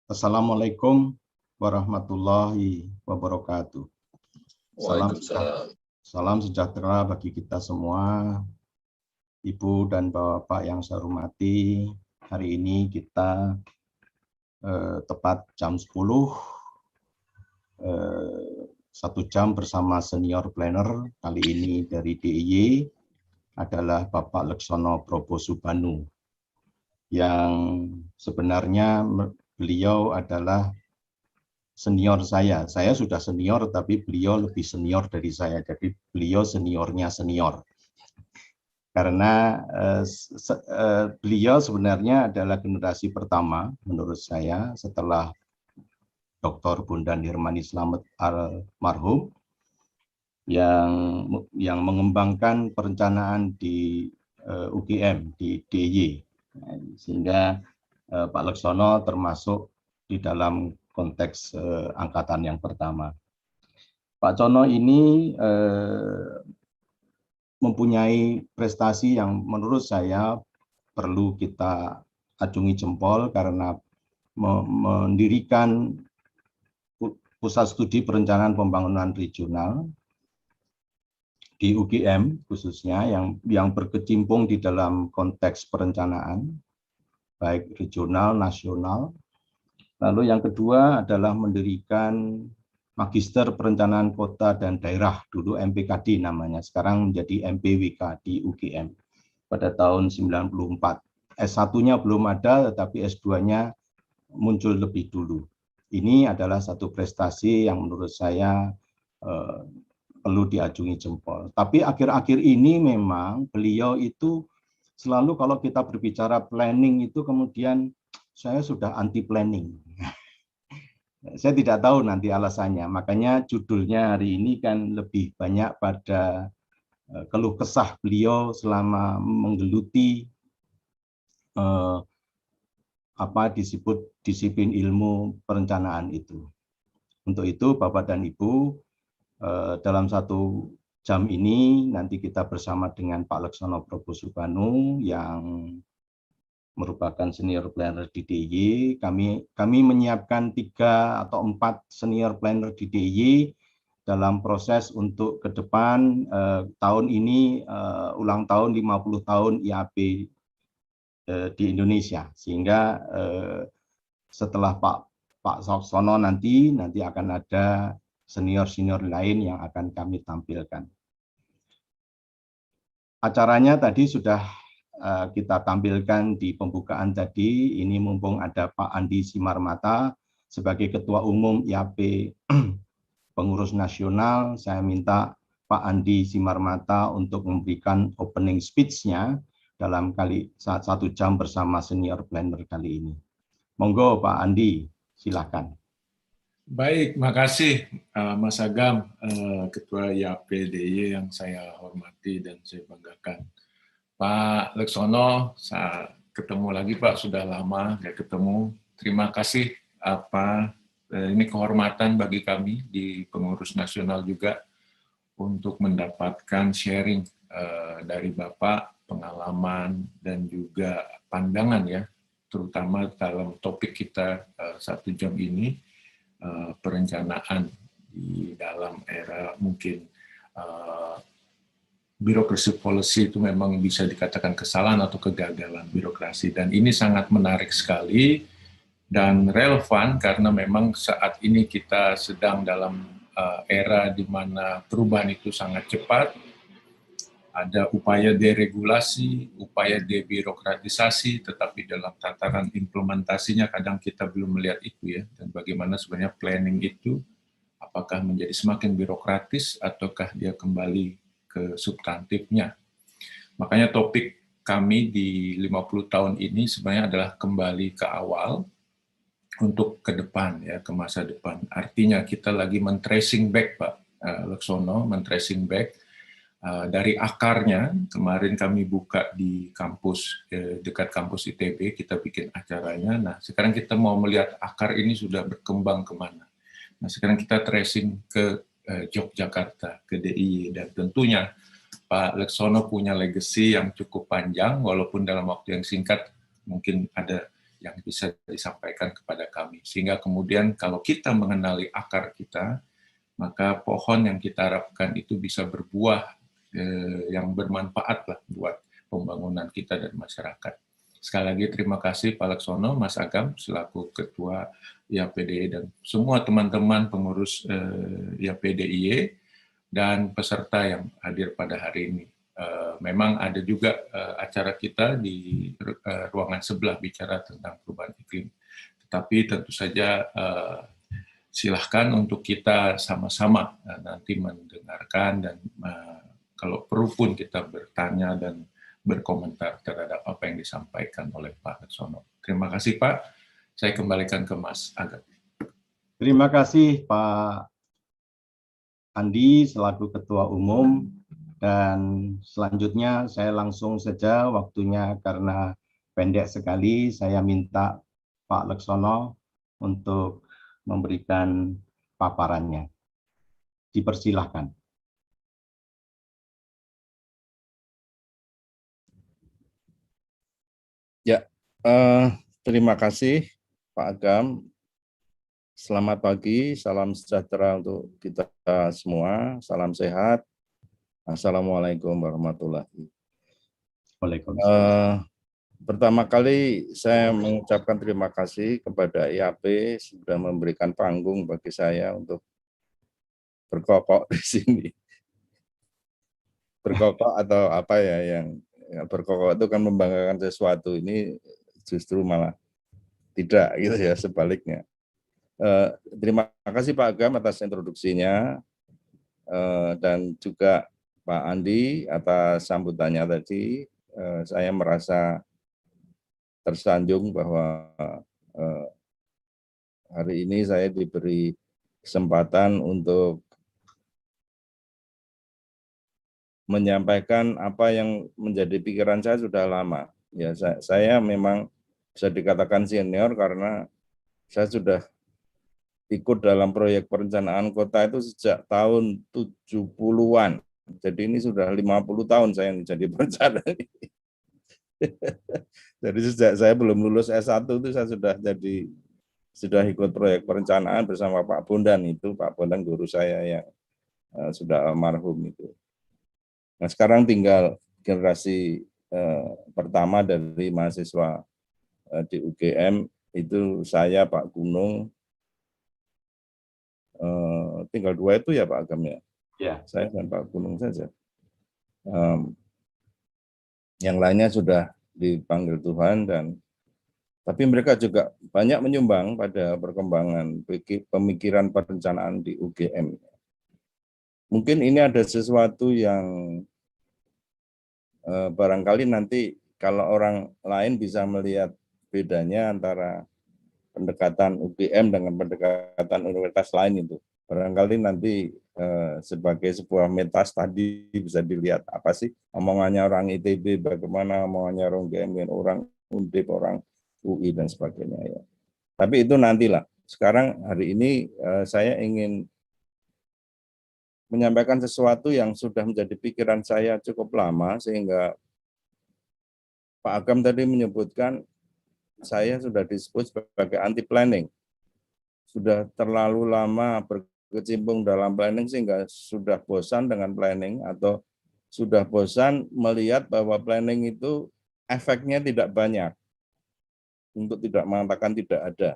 Assalamualaikum warahmatullahi wabarakatuh. Waalaikumsalam. Salam sejahtera bagi kita semua, Ibu dan Bapak yang saya hormati. Hari ini kita tepat jam 10, 1 jam bersama senior planner. Kali ini dari DIY adalah Bapak Leksono Probosubanu, yang sebenarnya beliau adalah senior saya. Saya sudah senior, tapi beliau lebih senior dari saya. Jadi beliau seniornya senior. Karena beliau sebenarnya adalah generasi pertama menurut saya setelah Dr. Bondan Hermani Slamet almarhum yang mengembangkan perencanaan di UGM, di DIY. Sehingga Pak Leksono termasuk di dalam konteks angkatan yang pertama. Pak Cono ini mempunyai prestasi yang menurut saya perlu kita acungi jempol karena mendirikan Pusat Studi Perencanaan Pembangunan Regional di UGM khususnya yang berkecimpung di dalam konteks perencanaan baik regional, nasional. Lalu yang kedua adalah mendirikan Magister Perencanaan Kota dan Daerah, dulu MPKD namanya, sekarang menjadi MPWK di UGM pada tahun 94. S1-nya belum ada, tetapi S2-nya muncul lebih dulu. Ini adalah satu prestasi yang menurut saya perlu diacungi jempol. Tapi akhir-akhir ini memang beliau itu selalu kalau kita berbicara planning itu kemudian saya sudah anti planning. Saya tidak tahu nanti alasannya, makanya judulnya hari ini kan lebih banyak pada keluh kesah beliau selama menggeluti apa disebut disiplin ilmu perencanaan itu. Untuk itu Bapak dan Ibu, dalam 1 jam ini nanti kita bersama dengan Pak Leksono Probosubanu yang merupakan senior planner di DIY. Kami menyiapkan 3 atau 4 senior planner di DIY dalam proses untuk ke depan tahun ini ulang tahun 50 tahun IAP di Indonesia. Sehingga setelah Pak Sono nanti akan ada senior-senior lain yang akan kami tampilkan. Acaranya tadi sudah kita tampilkan di pembukaan tadi. Ini mumpung ada Pak Andi Simarmata sebagai Ketua Umum IAP Pengurus Nasional, saya minta Pak Andi Simarmata untuk memberikan opening speech-nya dalam 1 jam bersama senior planner kali ini. Monggo Pak Andi, silakan. Baik, makasih Mas Agam, Ketua IAP DIY yang saya hormati dan saya banggakan. Pak Leksono, saya ketemu lagi Pak, sudah lama nggak ketemu. Terima kasih ini kehormatan bagi kami di Pengurus Nasional juga untuk mendapatkan sharing dari Bapak, pengalaman dan juga pandangan ya, terutama dalam topik kita 1 jam ini, perencanaan di dalam era mungkin birokrasi policy itu memang bisa dikatakan kesalahan atau kegagalan birokrasi, dan ini sangat menarik sekali dan relevan karena memang saat ini kita sedang dalam era di mana perubahan itu sangat cepat, ada upaya deregulasi, upaya debirokratisasi, tetapi dalam tataran implementasinya kadang kita belum melihat itu ya, dan bagaimana sebenarnya planning itu apakah menjadi semakin birokratis ataukah dia kembali ke substantifnya. Makanya topik kami di 50 tahun ini sebenarnya adalah kembali ke awal untuk ke depan, ya, ke masa depan. Artinya kita lagi men-tracing back, Pak Leksono, men-tracing back dari akarnya. Kemarin kami buka di kampus, dekat kampus ITB, kita bikin acaranya. Nah, sekarang kita mau melihat akar ini sudah berkembang kemana. Nah, sekarang kita tracing ke Yogyakarta, ke DIY, dan tentunya Pak Leksono punya legacy yang cukup panjang, walaupun dalam waktu yang singkat mungkin ada yang bisa disampaikan kepada kami. Sehingga kemudian kalau kita mengenali akar kita, maka pohon yang kita harapkan itu bisa berbuah yang bermanfaat lah buat pembangunan kita dan masyarakat. Sekali lagi terima kasih Pak Laksono, Mas Agam selaku Ketua IAPDIY dan semua teman-teman pengurus IAPDIY dan peserta yang hadir pada hari ini. Memang ada juga acara kita di ruangan sebelah bicara tentang perubahan iklim. Tetapi tentu saja silahkan untuk kita sama-sama nanti mendengarkan dan kalau perlu pun kita bertanya dan berkomentar terhadap apa yang disampaikan oleh Pak Laksono. Terima kasih Pak. Saya kembalikan ke Mas Agam. Terima kasih Pak Andi selaku Ketua Umum. Dan selanjutnya saya langsung saja waktunya karena pendek sekali, saya minta Pak Laksono untuk memberikan paparannya. Dipersilahkan. Ya, terima kasih Pak Agam. Selamat pagi, salam sejahtera untuk kita semua, salam sehat. Assalamualaikum warahmatullahi wabarakatuh. Pertama kali saya mengucapkan terima kasih kepada IAP sudah memberikan panggung bagi saya untuk berkokok di sini. Berkokok atau apa ya yang berkokok itu kan membanggakan sesuatu, ini justru malah tidak gitu ya, sebaliknya. Terima kasih Pak Agam atas introduksinya dan juga Pak Andi atas sambutannya tadi. Saya merasa tersanjung bahwa hari ini saya diberi kesempatan untuk menyampaikan apa yang menjadi pikiran saya sudah lama. Ya, saya memang bisa dikatakan senior karena saya sudah ikut dalam proyek perencanaan kota itu sejak tahun 70-an. Jadi ini sudah 50 tahun saya menjadi perencana. Jadi sejak saya belum lulus S1 itu saya sudah ikut proyek perencanaan bersama Pak Bondan itu. Pak Bondan guru saya yang sudah almarhum itu. Nah, sekarang tinggal generasi pertama dari mahasiswa di UGM itu saya, Pak Gunung, tinggal dua itu ya Pak Agam ya. Ya. Saya dan Pak Gunung saja. Yang lainnya sudah dipanggil Tuhan tapi mereka juga banyak menyumbang pada perkembangan pemikiran perencanaan di UGM. Mungkin ini ada sesuatu yang barangkali nanti kalau orang lain bisa melihat bedanya antara pendekatan UGM dengan pendekatan universitas lain itu. Barangkali nanti sebagai sebuah metas tadi bisa dilihat apa sih omongannya orang ITB, bagaimana omongannya orang UGM, orang Undip, orang UI dan sebagainya ya. Tapi itu nantilah. Sekarang hari ini saya ingin menyampaikan sesuatu yang sudah menjadi pikiran saya cukup lama sehingga Pak Agam tadi menyebutkan saya sudah disebut sebagai anti planning. Sudah terlalu lama berkecimpung dalam planning sehingga sudah bosan dengan planning atau sudah bosan melihat bahwa planning itu efeknya tidak banyak. Untuk tidak mengatakan tidak ada.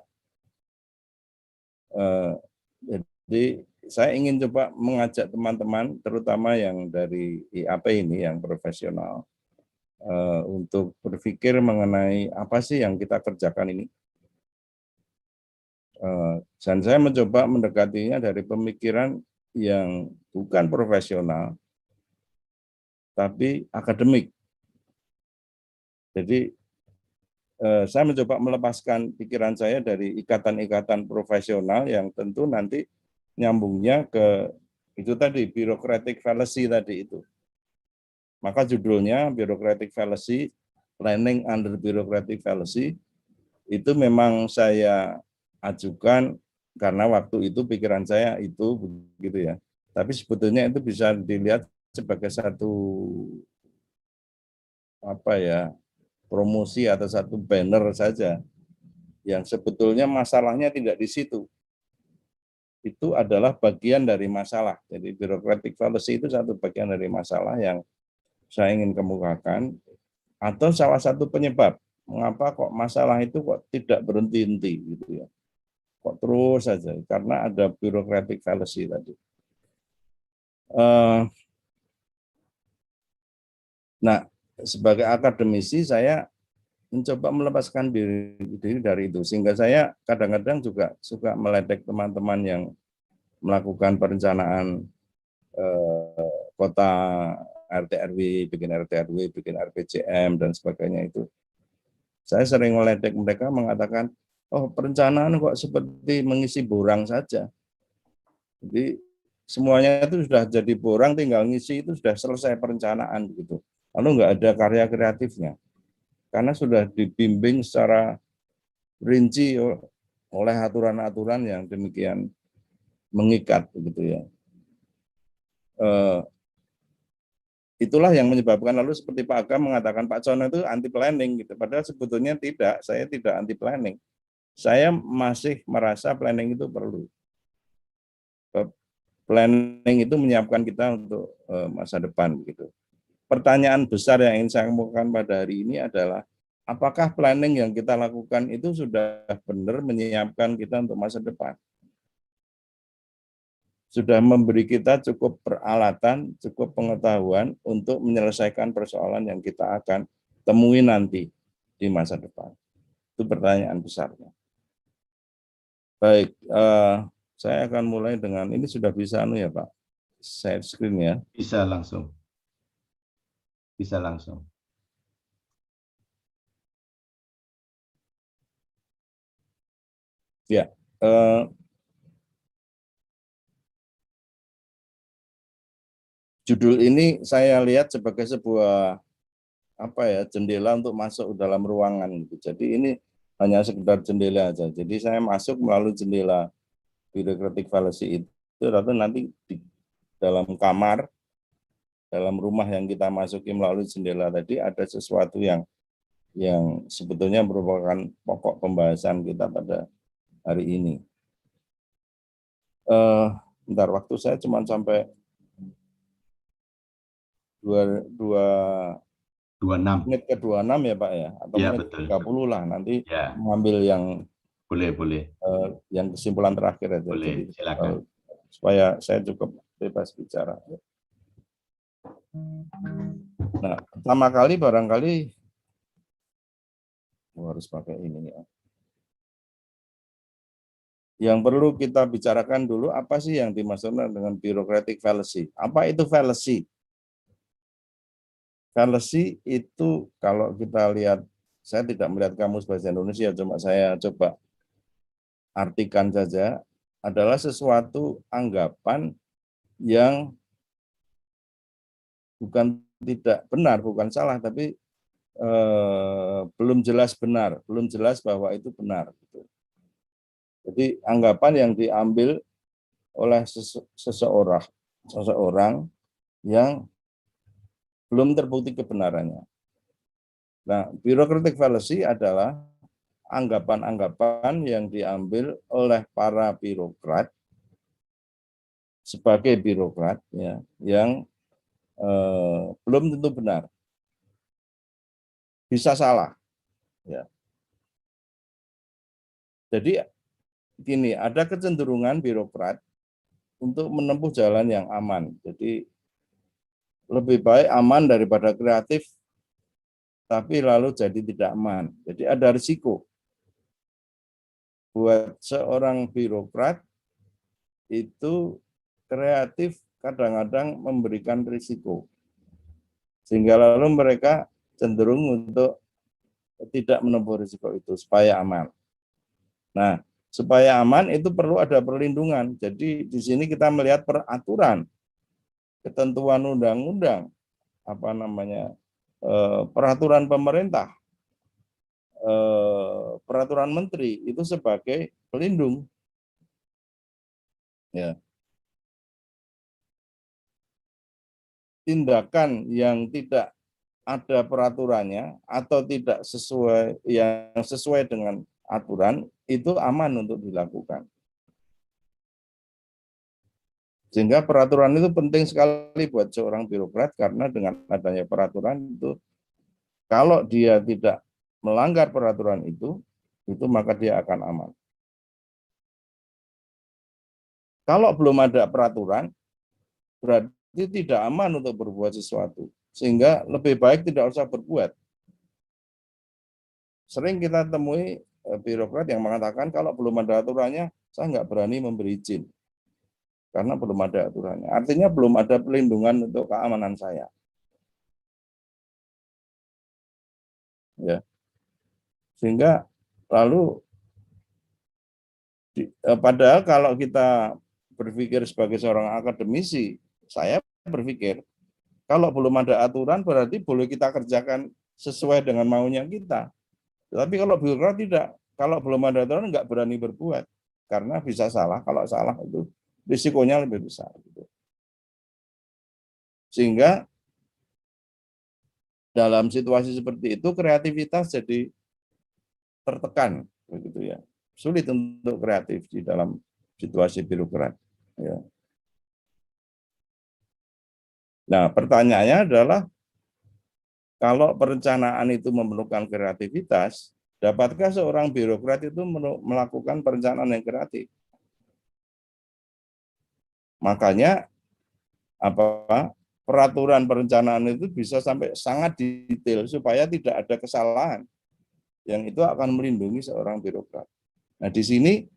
Jadi saya ingin coba mengajak teman-teman, terutama yang dari IAP ini, yang profesional, untuk berpikir mengenai apa sih yang kita kerjakan ini. Dan saya mencoba mendekatinya dari pemikiran yang bukan profesional, tapi akademik. Jadi saya mencoba melepaskan pikiran saya dari ikatan-ikatan profesional yang tentu nanti nyambungnya ke itu tadi, bureaucratic fallacy tadi itu. Maka judulnya bureaucratic fallacy, planning under bureaucratic fallacy, itu memang saya ajukan karena waktu itu pikiran saya itu begitu ya. Tapi sebetulnya itu bisa dilihat sebagai satu apa ya, promosi atau satu banner saja yang sebetulnya masalahnya tidak di situ. Itu adalah bagian dari masalah. Jadi bureaucratic fallacy itu satu bagian dari masalah yang saya ingin kemukakan, atau salah satu penyebab mengapa kok masalah itu kok tidak berhenti-henti gitu ya. Kok terus saja, karena ada bureaucratic fallacy tadi. Nah, sebagai akademisi saya mencoba melepaskan diri dari itu, sehingga saya kadang-kadang juga suka meledek teman-teman yang melakukan perencanaan kota, RT/RW, bikin RT/RW, bikin RPJM dan sebagainya itu. Saya sering meledek mereka mengatakan, oh perencanaan kok seperti mengisi borang saja. Jadi semuanya itu sudah jadi borang, tinggal ngisi itu sudah selesai perencanaan gitu. Lalu nggak ada karya kreatifnya, karena sudah dibimbing secara rinci oleh aturan-aturan yang demikian mengikat begitu ya. Itulah yang menyebabkan, lalu seperti Pak Agam mengatakan Pak Cono itu anti planning gitu. Padahal sebetulnya tidak, saya tidak anti planning. Saya masih merasa planning itu perlu. Planning itu menyiapkan kita untuk masa depan gitu. Pertanyaan besar yang ingin saya kemukakan pada hari ini adalah, apakah planning yang kita lakukan itu sudah benar menyiapkan kita untuk masa depan? Sudah memberi kita cukup peralatan, cukup pengetahuan untuk menyelesaikan persoalan yang kita akan temui nanti di masa depan? Itu pertanyaan besarnya. Baik, saya akan mulai dengan, ini sudah bisa ya Pak, share screen ya? Bisa langsung. Bisa langsung. Ya, judul ini saya lihat sebagai sebuah jendela untuk masuk dalam ruangan gitu. Jadi ini hanya sekedar jendela aja. Jadi saya masuk melalui jendela bureaucratic fallacy itu, lalu nanti di dalam kamar, dalam rumah yang kita masuki melalui jendela tadi ada sesuatu yang sebetulnya merupakan pokok pembahasan kita pada hari ini. Bentar, waktu saya cuma sampai 26. menit ke 26 ya Pak ya, atau Ya, menit betul. 30 lah, nanti Ya. mengambil yang Boleh. yang kesimpulan terakhir aja. Boleh, Jadi silakan. supaya saya cukup bebas bicara. Nah, pertama kali barangkali harus pakai ini ya. Yang perlu kita bicarakan dulu, apa sih yang dimaksudkan dengan bureaucratic fallacy? Apa itu fallacy? Fallacy itu kalau kita lihat, saya tidak melihat kamus bahasa Indonesia, cuma saya coba artikan saja, adalah sesuatu anggapan yang bukan tidak benar, bukan salah, tapi belum jelas benar, belum jelas bahwa itu benar. Jadi anggapan yang diambil oleh seseorang yang belum terbukti kebenarannya. Nah, bureaucratic fallacy adalah anggapan-anggapan yang diambil oleh para birokrat sebagai birokrat ya, yang belum tentu benar, bisa salah. Ya. Jadi gini, ada kecenderungan birokrat untuk menempuh jalan yang aman. Jadi lebih baik aman daripada kreatif, tapi lalu jadi tidak aman. Jadi ada risiko buat seorang birokrat itu kreatif kadang-kadang memberikan risiko. Sehingga lalu mereka cenderung untuk tidak menempuh risiko itu supaya aman. Nah, supaya aman itu perlu ada perlindungan. Jadi di sini kita melihat peraturan, ketentuan undang-undang, peraturan pemerintah, peraturan menteri itu sebagai pelindung. Ya. Tindakan yang tidak ada peraturannya atau tidak sesuai dengan aturan itu aman untuk dilakukan. Sehingga peraturan itu penting sekali buat seorang birokrat, karena dengan adanya peraturan itu, kalau dia tidak melanggar peraturan itu maka dia akan aman. Kalau belum ada peraturan, berarti tidak aman untuk berbuat sesuatu. Sehingga lebih baik tidak usah berbuat. Sering kita temui birokrat yang mengatakan kalau belum ada aturannya, saya nggak berani memberi izin. Karena belum ada aturannya. Artinya belum ada pelindungan untuk keamanan saya. Ya. Sehingga lalu padahal kalau kita berpikir sebagai seorang akademisi, saya berpikir kalau belum ada aturan berarti boleh kita kerjakan sesuai dengan maunya kita. Tapi kalau birokrat tidak, kalau belum ada aturan nggak berani berbuat, karena bisa salah. Kalau salah itu risikonya lebih besar. Sehingga dalam situasi seperti itu kreativitas jadi tertekan, begitu ya. Sulit untuk kreatif di dalam situasi birokrat. Ya. Nah, pertanyaannya adalah kalau perencanaan itu memerlukan kreativitas, dapatkah seorang birokrat itu melakukan perencanaan yang kreatif? Makanya peraturan perencanaan itu bisa sampai sangat detail supaya tidak ada kesalahan, yang itu akan melindungi seorang birokrat. Nah, di sini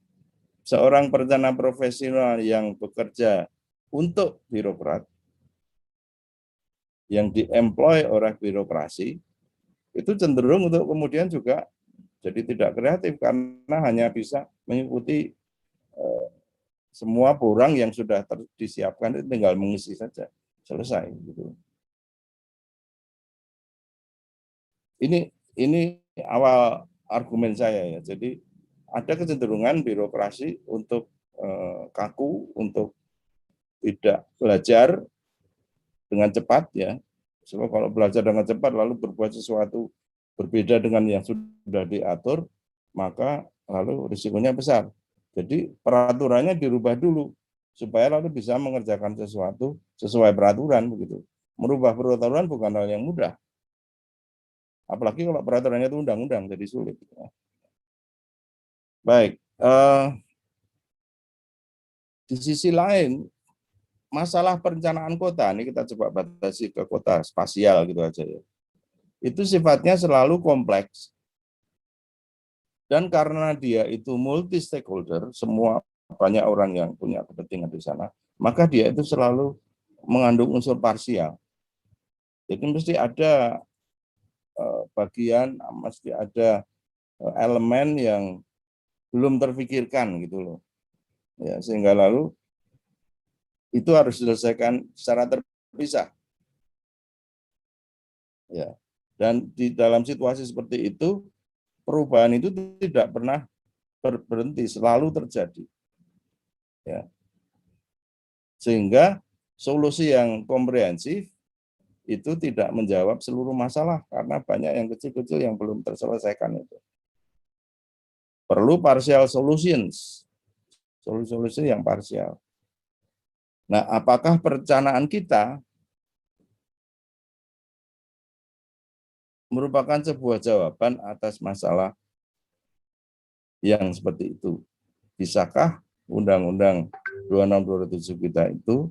seorang perencana profesional yang bekerja untuk birokrat, yang diemploy oleh birokrasi, itu cenderung untuk kemudian juga jadi tidak kreatif, karena hanya bisa mengikuti semua borang yang sudah disiapkan, itu tinggal mengisi saja, selesai. Gitu. Ini awal argumen saya ya. Jadi ada kecenderungan birokrasi untuk kaku, untuk tidak belajar dengan cepat ya. Sebab kalau belajar dengan cepat lalu berbuat sesuatu berbeda dengan yang sudah diatur, maka lalu risikonya besar. Jadi peraturannya dirubah dulu supaya lalu bisa mengerjakan sesuatu sesuai peraturan begitu. Merubah peraturan bukan hal yang mudah. Apalagi kalau peraturannya itu undang-undang, jadi sulit. Baik, di sisi lain, masalah perencanaan kota, ini kita coba batasi ke kota spasial gitu aja ya. Itu sifatnya selalu kompleks. Dan karena dia itu multi stakeholder, semua banyak orang yang punya kepentingan di sana, maka dia itu selalu mengandung unsur parsial. Jadi mesti ada bagian, mesti ada elemen yang belum terpikirkan gitu loh. Ya, sehingga lalu itu harus diselesaikan secara terpisah. Ya. Dan di dalam situasi seperti itu, perubahan itu tidak pernah berhenti, selalu terjadi. Ya. Sehingga solusi yang komprehensif itu tidak menjawab seluruh masalah, karena banyak yang kecil-kecil yang belum terselesaikan itu. Perlu partial solutions, solusi-solusi yang parsial. Nah, apakah perencanaan kita merupakan sebuah jawaban atas masalah yang seperti itu? Bisakah Undang-Undang 26/2007 kita itu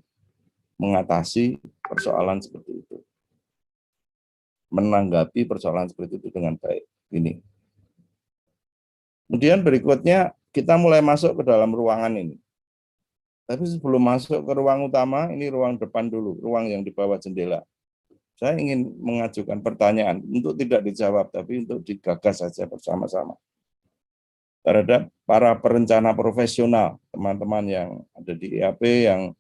mengatasi persoalan seperti itu? Menanggapi persoalan seperti itu dengan baik. Ini. Kemudian berikutnya kita mulai masuk ke dalam ruangan ini. Tapi sebelum masuk ke ruang utama, ini ruang depan dulu, ruang yang di bawah jendela. Saya ingin mengajukan pertanyaan untuk tidak dijawab, tapi untuk digagas saja bersama-sama. Terhadap para perencana profesional, teman-teman yang ada di IAP yang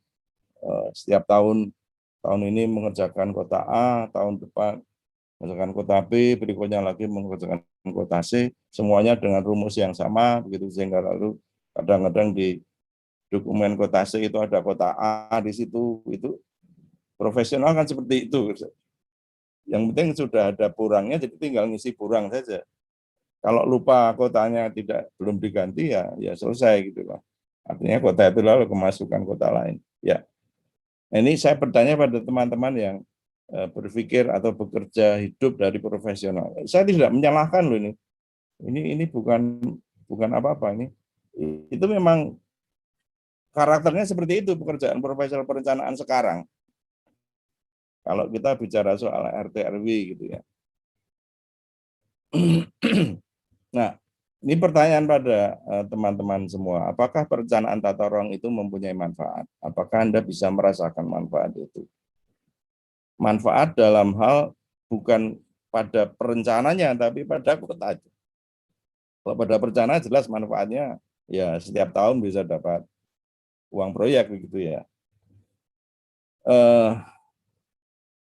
setiap tahun ini mengerjakan kota A, tahun depan mengerjakan kota B, berikutnya lagi mengerjakan kota C, semuanya dengan rumus yang sama, begitu, sehingga lalu kadang-kadang di dokumen kota C itu ada kota A di situ, itu profesional kan seperti itu. Yang penting sudah ada burangnya, jadi tinggal ngisi burang saja. Kalau lupa kotanya belum diganti ya selesai gitu lah. Artinya kota itu lalu kemasukan kota lain. Ya. Nah, ini saya bertanya pada teman-teman yang berpikir atau bekerja hidup dari profesional. Saya tidak menyalahkan loh ini. Ini bukan apa-apa ini. Itu memang karakternya seperti itu pekerjaan profesional perencanaan sekarang. Kalau kita bicara soal RT RW gitu ya. Nah, ini pertanyaan pada teman-teman semua. Apakah perencanaan tata ruang itu mempunyai manfaat? Apakah Anda bisa merasakan manfaat itu? Manfaat dalam hal bukan pada perencananya, tapi pada kota. Kalau pada perencanaan jelas manfaatnya ya setiap tahun bisa dapat uang proyek begitu ya.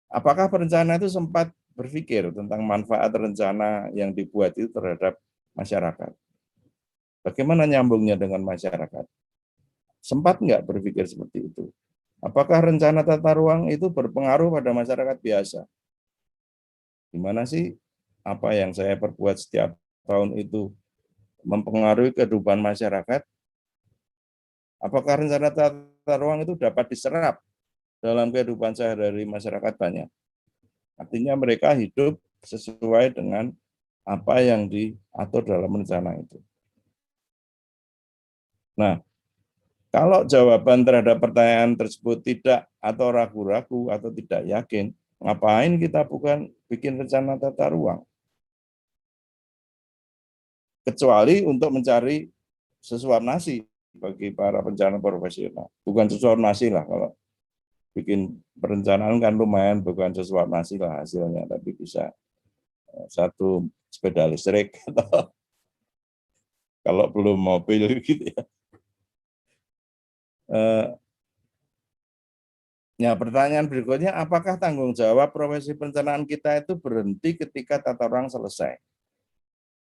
Apakah perencana itu sempat berpikir tentang manfaat rencana yang dibuat itu terhadap masyarakat? Bagaimana nyambungnya dengan masyarakat? Sempat nggak berpikir seperti itu? Apakah rencana tata ruang itu berpengaruh pada masyarakat biasa? Gimana sih apa yang saya perbuat setiap tahun itu mempengaruhi kehidupan masyarakat? Apakah rencana tata ruang itu dapat diserap dalam kehidupan sehari-hari masyarakat banyak? Artinya mereka hidup sesuai dengan apa yang diatur dalam rencana itu. Nah, kalau jawaban terhadap pertanyaan tersebut tidak atau ragu-ragu atau tidak yakin, ngapain kita bukan bikin rencana tata ruang? Kecuali untuk mencari sesuap nasi bagi para perencana profesional. Bukan sesuap nasi lah, kalau bikin perencanaan kan lumayan, bukan sesuap nasi lah hasilnya, tapi bisa satu sepeda listrik atau kalau belum mobil gitu ya. Ya, pertanyaan berikutnya, apakah tanggung jawab profesi perencanaan kita itu berhenti ketika tata ruang selesai?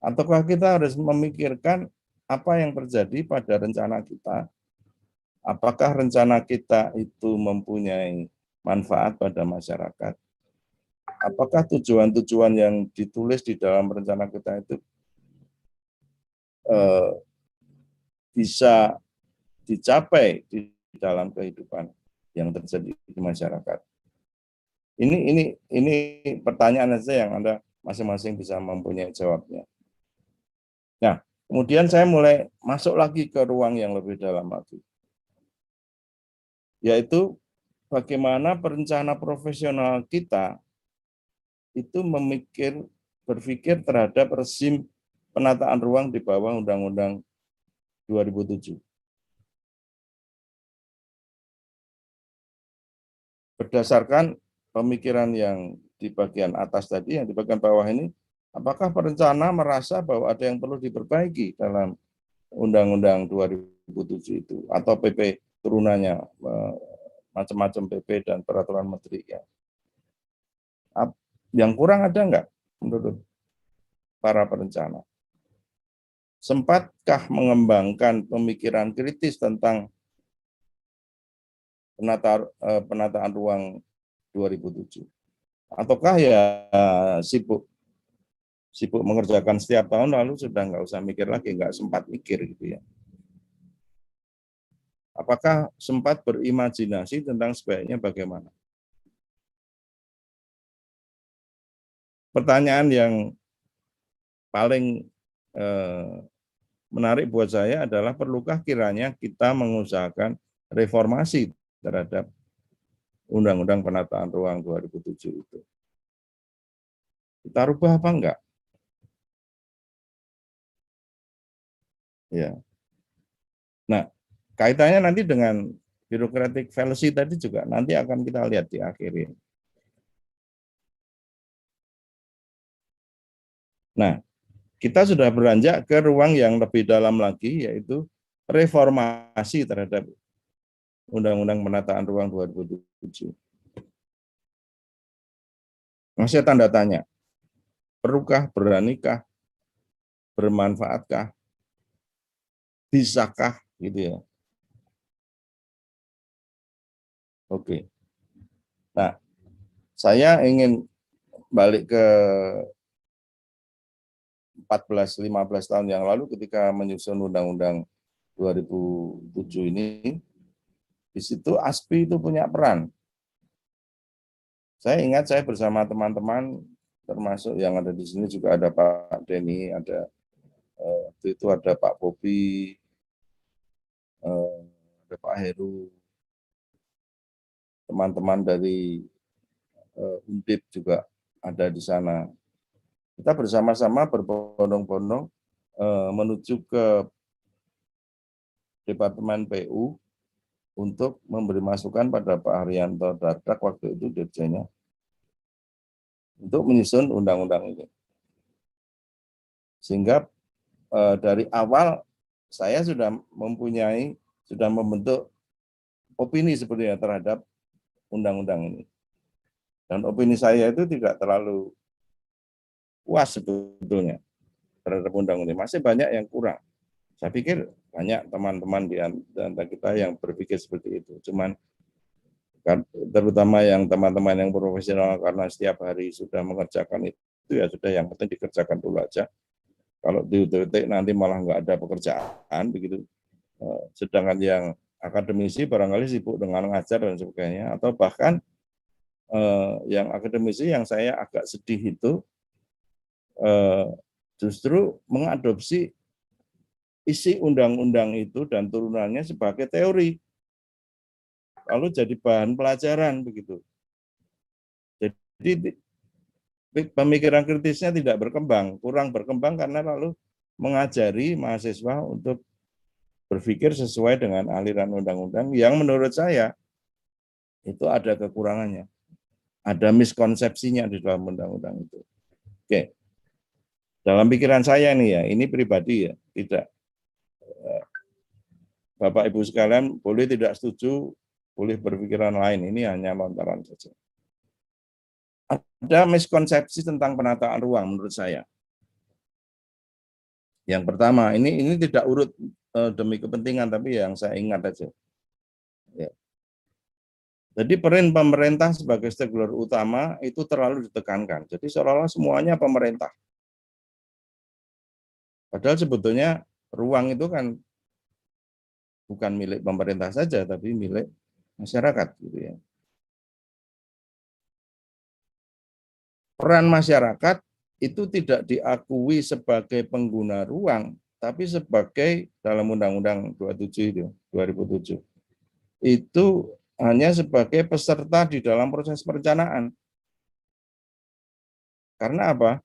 Ataukah kita harus memikirkan apa yang terjadi pada rencana kita? Apakah rencana kita itu mempunyai manfaat pada masyarakat? Apakah tujuan-tujuan yang ditulis di dalam rencana kita itu bisa dicapai di dalam kehidupan yang terjadi di masyarakat? Ini pertanyaan saja yang Anda masing-masing bisa mempunyai jawabnya. Nah, kemudian saya mulai masuk lagi ke ruang yang lebih dalam lagi, yaitu bagaimana perencana profesional kita itu berpikir terhadap rezim penataan ruang di bawah Undang-Undang 2007. Berdasarkan pemikiran yang di bagian atas tadi, yang di bagian bawah ini, apakah perencana merasa bahwa ada yang perlu diperbaiki dalam Undang-Undang 2007 itu, atau PP turunannya, macam-macam PP dan peraturan menteri ya. Yang kurang ada enggak menurut para perencana? Sempatkah mengembangkan pemikiran kritis tentang penataan ruang 2007? Ataukah ya sibuk mengerjakan setiap tahun lalu sudah nggak usah mikir lagi, nggak sempat mikir gitu ya. Apakah sempat berimajinasi tentang sebaiknya bagaimana? Pertanyaan yang paling menarik buat saya adalah perlukah kiranya kita mengusahakan reformasi terhadap Undang-Undang Penataan Ruang 2007 itu. Kita rubah apa enggak? Ya. Nah, kaitannya nanti dengan bureaucratic fallacy tadi juga nanti akan kita lihat di akhir ini. Nah, kita sudah beranjak ke ruang yang lebih dalam lagi, yaitu reformasi terhadap Undang-Undang Penataan Ruang 2007. Masih tanda tanya, perlukah, beranikah, bermanfaatkah, bisakah, gitu ya. Oke. Nah, saya ingin balik ke 14-15 tahun yang lalu ketika menyusun Undang-Undang 2007 ini, di situ ASPI itu punya peran. Saya ingat saya bersama teman-teman, termasuk yang ada di sini juga ada Pak Denny, ada waktu itu ada Pak Bobi, ada Pak Heru, teman-teman dari Undip juga ada di sana. Kita bersama-sama berbondong-bondong menuju ke Departemen PU untuk memberi masukan pada Pak Haryanto Dardak waktu itu dirjennya untuk menyusun undang-undang ini. Sehingga dari awal saya sudah membentuk opini sebenarnya terhadap undang-undang ini. Dan opini saya itu tidak terlalu puas sebetulnya terhadap undang ini. Masih banyak yang kurang. Saya pikir banyak teman-teman di antara kita yang berpikir seperti itu. Cuman terutama yang teman-teman yang profesional karena setiap hari sudah mengerjakan itu ya sudah, yang penting dikerjakan dulu aja. Kalau diutik nanti malah nggak ada pekerjaan begitu. Sedangkan yang akademisi barangkali sibuk dengan ngajar dan sebagainya, atau bahkan yang akademisi yang saya agak sedih itu justru mengadopsi isi undang-undang itu dan turunannya sebagai teori, lalu jadi bahan pelajaran begitu. Jadi pemikiran kritisnya tidak berkembang, kurang berkembang karena lalu mengajari mahasiswa untuk berpikir sesuai dengan aliran undang-undang yang menurut saya itu ada kekurangannya, ada miskonsepsinya di dalam undang-undang itu. Oke, dalam pikiran saya nih ya, ini pribadi ya, tidak. Bapak Ibu sekalian boleh tidak setuju, boleh berpikiran lain, ini hanya lontaran saja. Ada miskonsepsi tentang penataan ruang menurut saya. Yang pertama, ini tidak urut demi kepentingan, tapi yang saya ingat aja. Ya. Jadi peran pemerintah sebagai stakeholder utama itu terlalu ditekankan. Jadi seolah-olah semuanya pemerintah. Padahal sebetulnya ruang itu kan bukan milik pemerintah saja, tapi milik masyarakat, gitu ya. Peran masyarakat itu tidak diakui sebagai pengguna ruang, tapi sebagai dalam Undang-Undang 2007 itu hanya sebagai peserta di dalam proses perencanaan. Karena apa?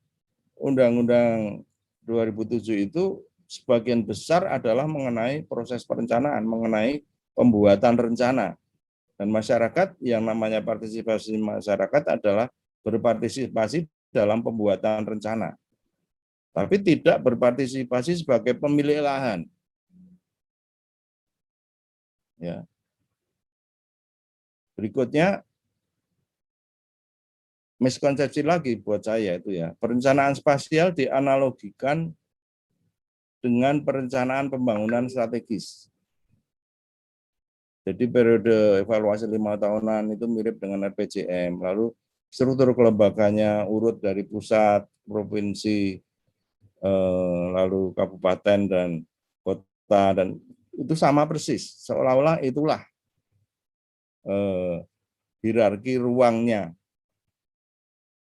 Undang-Undang 2007 itu sebagian besar adalah mengenai proses perencanaan, mengenai pembuatan rencana. Dan masyarakat, yang namanya partisipasi masyarakat adalah berpartisipasi dalam pembuatan rencana. Tapi tidak berpartisipasi sebagai pemilik lahan. Ya. Berikutnya, miskonsepsi lagi buat saya itu ya, perencanaan spasial dianalogikan dengan perencanaan pembangunan strategis. Jadi periode evaluasi 5 tahunan itu mirip dengan RPJM, lalu struktur kelembaganya urut dari pusat, provinsi, lalu kabupaten dan kota, dan itu sama persis, seolah-olah itulah hierarki ruangnya.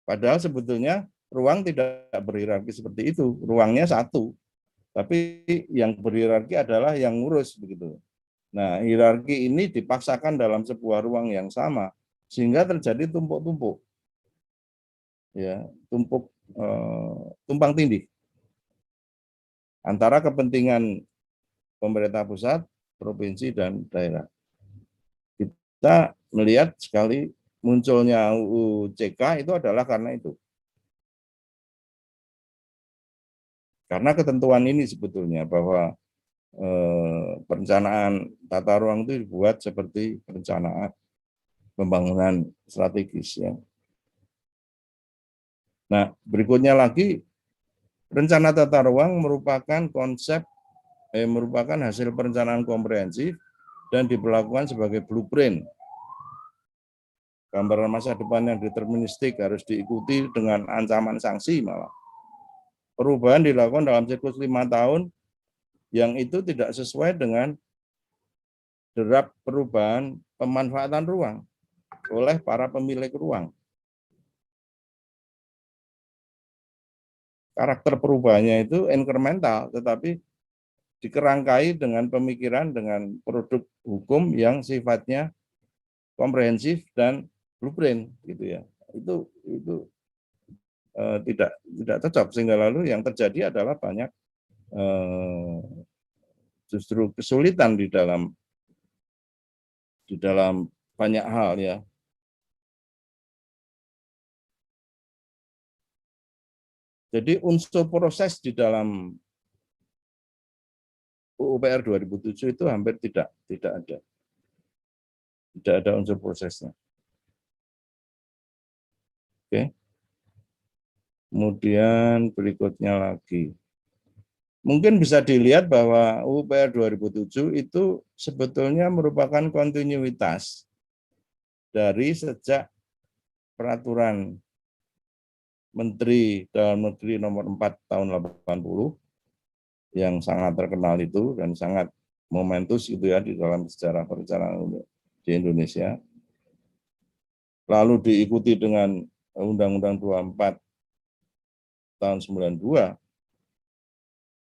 Padahal sebetulnya ruang tidak berhierarki seperti itu, ruangnya satu. Tapi yang berhierarki adalah yang ngurus begitu. Nah, hierarki ini dipaksakan dalam sebuah ruang yang sama sehingga terjadi tumpuk-tumpuk. Ya, tumpang tindih antara kepentingan pemerintah pusat, provinsi dan daerah. Kita melihat sekali munculnya UU CK itu adalah karena itu. Karena ketentuan ini sebetulnya bahwa perencanaan tata ruang itu dibuat seperti perencanaan pembangunan strategis ya. Nah, berikutnya lagi, rencana tata ruang merupakan merupakan hasil perencanaan komprehensif dan diberlakukan sebagai blueprint. Gambaran masa depan yang deterministik harus diikuti dengan ancaman sanksi malah. perubahan dilakukan dalam siklus 5 tahun yang itu tidak sesuai dengan derap perubahan pemanfaatan ruang oleh para pemilik ruang. Karakter perubahannya itu incremental, tetapi dikerangkai dengan pemikiran, dengan produk hukum yang sifatnya komprehensif dan blueprint, gitu ya. Itu tidak cocok, sehingga lalu yang terjadi adalah banyak justru kesulitan di dalam banyak hal ya. Jadi unsur proses di dalam UU-PR 2007 itu hampir tidak ada. Tidak ada unsur prosesnya. Oke. Kemudian berikutnya lagi. Mungkin bisa dilihat bahwa UU-PR 2007 itu sebetulnya merupakan kontinuitas dari sejak peraturan Menteri Dalam Negeri nomor 4 tahun 80 yang sangat terkenal itu dan sangat momentus gitu ya di dalam sejarah perencanaan di Indonesia. Lalu diikuti dengan Undang-Undang 24 tahun 92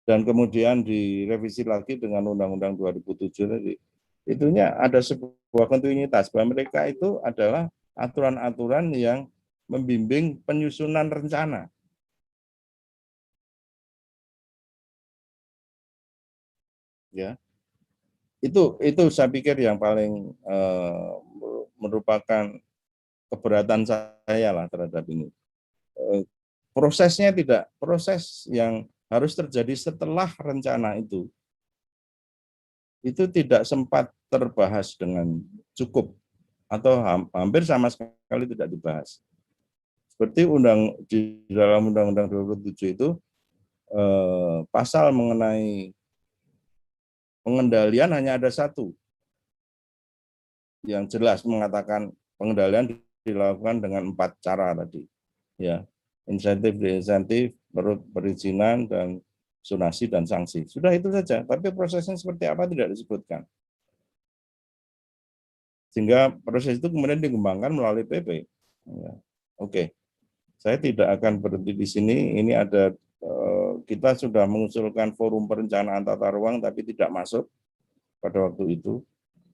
dan kemudian direvisi lagi dengan Undang-Undang 2007 tadi. Itunya ada sebuah kontinuitas bahwa mereka itu adalah aturan-aturan yang membimbing penyusunan rencana. Ya, itu saya pikir yang paling merupakan keberatan saya lah terhadap ini. Prosesnya tidak, proses yang harus terjadi setelah rencana itu tidak sempat terbahas dengan cukup atau hampir sama sekali tidak dibahas. Seperti di dalam Undang-Undang 27 itu pasal mengenai pengendalian hanya ada satu yang jelas mengatakan pengendalian dilakukan dengan 4 cara tadi, ya, insentif, disinsentif, perizinan, dan zonasi dan sanksi. Sudah itu saja, tapi prosesnya seperti apa tidak disebutkan. Sehingga proses itu kemudian dikembangkan melalui PP. Ya. Oke, saya tidak akan berhenti di sini. Ini ada kita sudah mengusulkan forum perencanaan tata ruang, tapi tidak masuk pada waktu itu.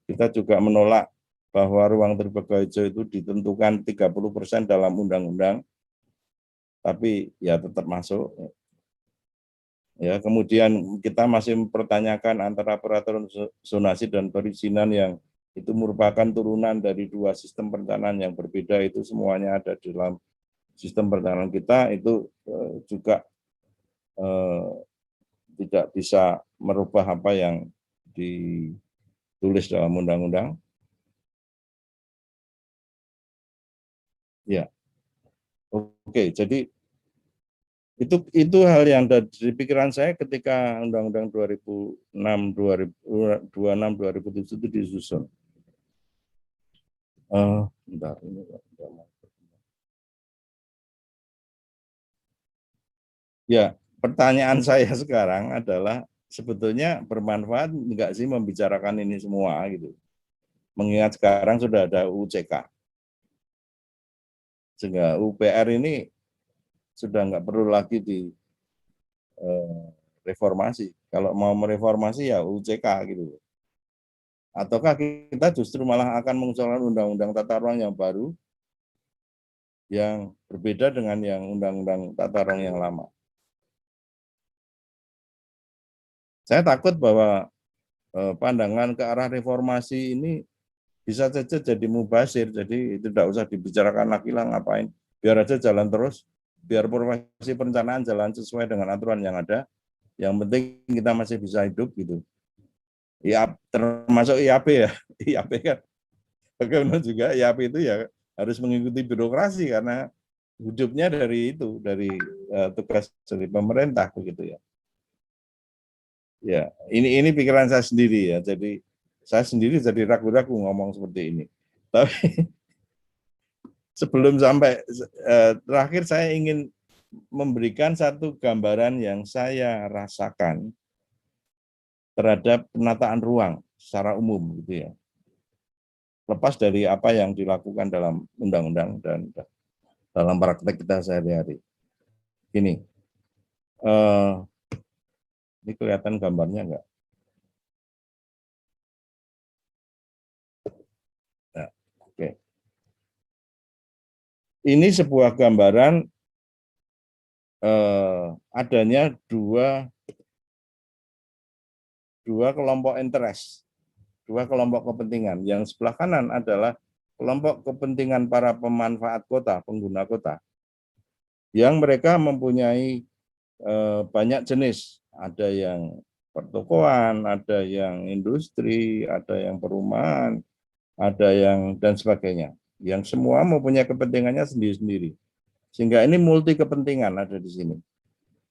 Kita juga menolak bahwa ruang terbuka hijau itu ditentukan 30% dalam undang-undang, tapi ya tetap masuk. Ya, kemudian kita masih mempertanyakan antara peraturan zonasi dan perizinan yang itu merupakan turunan dari 2 sistem perencanaan yang berbeda, itu semuanya ada di dalam sistem perencanaan kita, itu juga tidak bisa merubah apa yang ditulis dalam undang-undang. Ya, oke. Jadi itu hal yang dari pikiran saya ketika Undang-Undang 26/2007 itu disusun. Bentar, ini ya, pertanyaan saya sekarang adalah sebetulnya bermanfaat enggak sih membicarakan ini semua gitu. Mengingat sekarang sudah ada UCK. Sehingga UPR ini sudah enggak perlu lagi di reformasi. Kalau mau mereformasi ya UCK gitu. Ataukah kita justru malah akan mengusulkan undang-undang tata ruang yang baru yang berbeda dengan yang undang-undang tata ruang yang lama. Saya takut bahwa pandangan ke arah reformasi ini bisa saja jadi mubazir, jadi tidak usah dibicarakan lagi lah ngapain, biar aja jalan terus, biar profesi perencanaan jalan sesuai dengan aturan yang ada, yang penting kita masih bisa hidup gitu. Ya, termasuk IAP ya, IAP kan bagaimana juga IAP itu ya harus mengikuti birokrasi karena hidupnya dari itu, dari tugas dari pemerintah begitu ya. Ya, ini pikiran saya sendiri ya. Jadi saya sendiri jadi ragu-ragu ngomong seperti ini. Tapi sebelum sampai terakhir saya ingin memberikan satu gambaran yang saya rasakan terhadap penataan ruang secara umum gitu ya. Lepas dari apa yang dilakukan dalam undang-undang dan dalam praktek kita sehari-hari. Ini kelihatan gambarnya enggak? Nah, oke. Ini sebuah gambaran adanya dua kelompok interest, dua kelompok kepentingan. Yang sebelah kanan adalah kelompok kepentingan para pemanfaat kota, pengguna kota, yang mereka mempunyai banyak jenis. Ada yang pertokoan, ada yang industri, ada yang perumahan, ada yang dan sebagainya. Yang semua mempunyai kepentingannya sendiri-sendiri. Sehingga ini multi kepentingan ada di sini.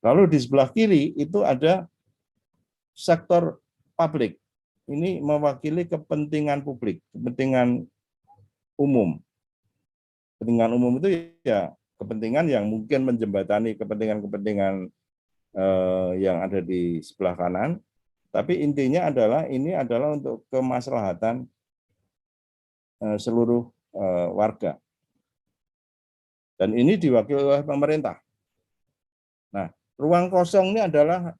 Lalu di sebelah kiri itu ada sektor publik. Ini mewakili kepentingan publik, kepentingan umum. Kepentingan umum itu ya kepentingan yang mungkin menjembatani kepentingan-kepentingan yang ada di sebelah kanan. Tapi intinya adalah ini adalah untuk kemaslahatan seluruh warga. Dan ini diwakili oleh pemerintah. Nah, ruang kosong ini adalah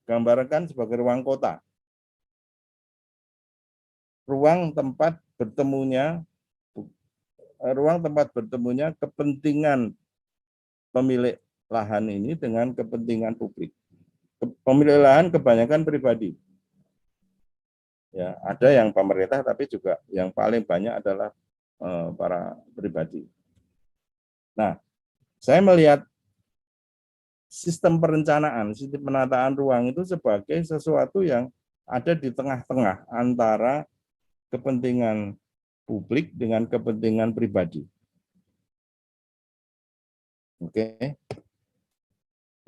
gambarkan sebagai ruang kota. Ruang tempat bertemunya kepentingan pemilik lahan ini dengan kepentingan publik. Pemilik lahan kebanyakan pribadi. Ya, ada yang pemerintah tapi juga yang paling banyak adalah para pribadi. Nah, saya melihat sistem perencanaan, sistem penataan ruang itu sebagai sesuatu yang ada di tengah-tengah antara kepentingan publik dengan kepentingan pribadi. Oke.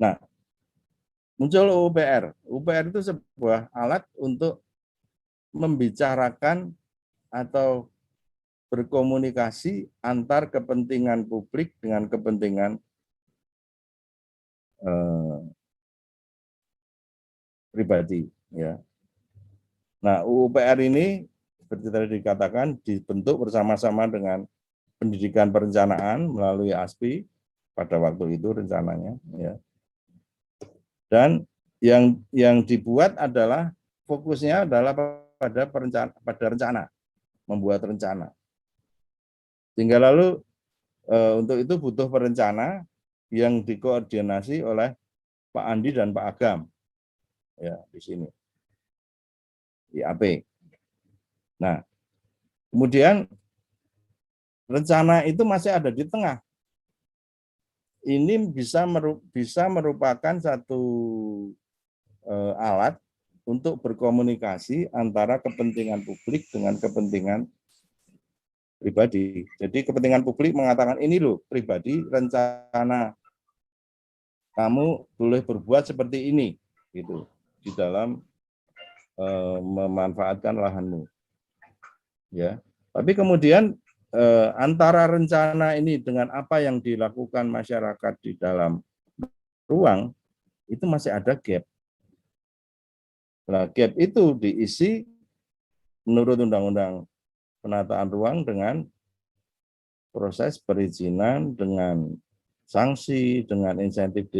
Nah, muncul UPR. UPR itu sebuah alat untuk membicarakan atau berkomunikasi antar kepentingan publik dengan kepentingan pribadi. Ya. Nah, UPR ini seperti tadi dikatakan dibentuk bersama-sama dengan pendidikan perencanaan melalui ASPI pada waktu itu rencananya. Ya. Dan yang dibuat adalah fokusnya adalah pada rencana, membuat rencana. Sehingga lalu untuk itu butuh perencana yang dikoordinasi oleh Pak Andi dan Pak Agam. Ya, di sini. IAP. Nah, kemudian rencana itu masih ada di tengah. Ini bisa merupakan satu alat untuk berkomunikasi antara kepentingan publik dengan kepentingan pribadi. Jadi kepentingan publik mengatakan ini loh pribadi rencana kamu boleh berbuat seperti ini gitu di dalam memanfaatkan lahanmu. Ya. Tapi kemudian antara rencana ini dengan apa yang dilakukan masyarakat di dalam ruang itu masih ada gap. Nah, gap itu diisi menurut Undang-Undang Penataan Ruang dengan proses perizinan, dengan sanksi, dengan insentif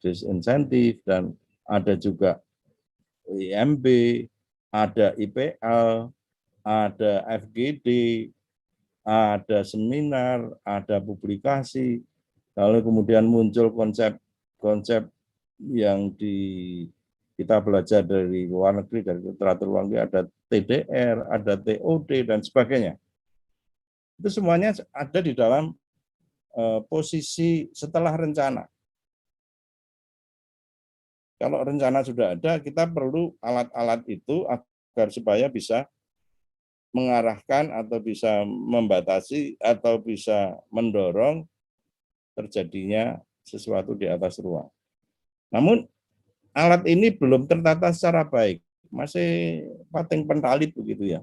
disinsentif, dan ada juga IMB, ada IPL, ada FGD, ada seminar, ada publikasi, lalu kemudian muncul konsep yang kita belajar dari luar negeri, dari literatur luar negeri, ada TDR, ada TOD, dan sebagainya. Itu semuanya ada di dalam posisi setelah rencana. Kalau rencana sudah ada, kita perlu alat-alat itu agar supaya bisa mengarahkan atau bisa membatasi atau bisa mendorong terjadinya sesuatu di atas ruang. Namun alat ini belum tertata secara baik, masih pating pentalit begitu ya.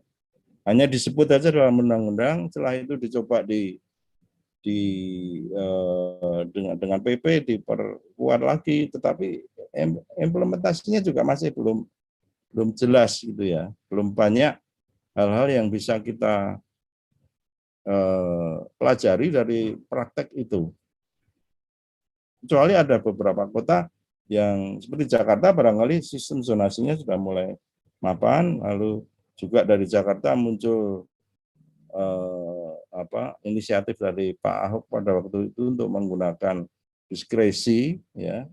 Hanya disebut saja dalam undang-undang, setelah itu dicoba dengan PP diperkuat lagi, tetapi implementasinya juga masih belum jelas gitu ya, belum banyak hal-hal yang bisa kita pelajari dari praktek itu. Kecuali ada beberapa kota yang seperti Jakarta, barangkali sistem zonasinya sudah mulai mapan, lalu juga dari Jakarta muncul inisiatif dari Pak Ahok pada waktu itu untuk menggunakan diskresi, ya,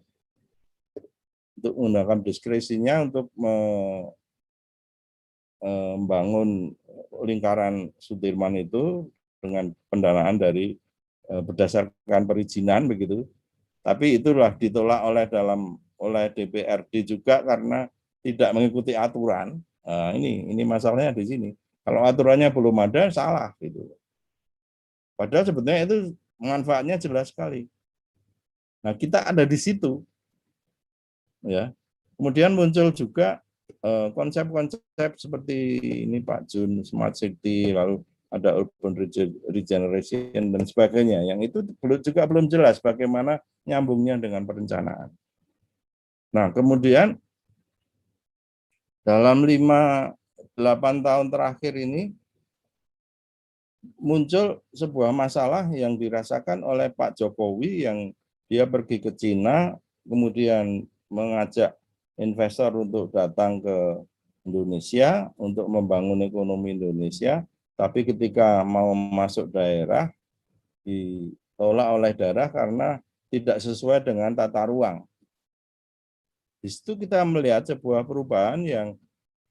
untuk menggunakan diskresinya untuk membangun lingkaran Sudirman itu dengan pendanaan dari berdasarkan perizinan begitu. Tapi itulah ditolak oleh DPRD juga karena tidak mengikuti aturan. Nah, ini masalahnya di sini. Kalau aturannya belum ada, salah gitu. Padahal sebetulnya itu manfaatnya jelas sekali. Nah, kita ada di situ, ya. Kemudian muncul juga konsep-konsep seperti ini Pak Jun, Smart City, lalu ada urban regeneration dan sebagainya. Yang itu juga belum jelas bagaimana nyambungnya dengan perencanaan. Nah, kemudian dalam 5-8 tahun terakhir ini muncul sebuah masalah yang dirasakan oleh Pak Jokowi yang dia pergi ke Cina, kemudian mengajak investor untuk datang ke Indonesia untuk membangun ekonomi Indonesia, tapi ketika mau masuk daerah ditolak oleh daerah karena tidak sesuai dengan tata ruang. Di situ kita melihat sebuah perubahan yang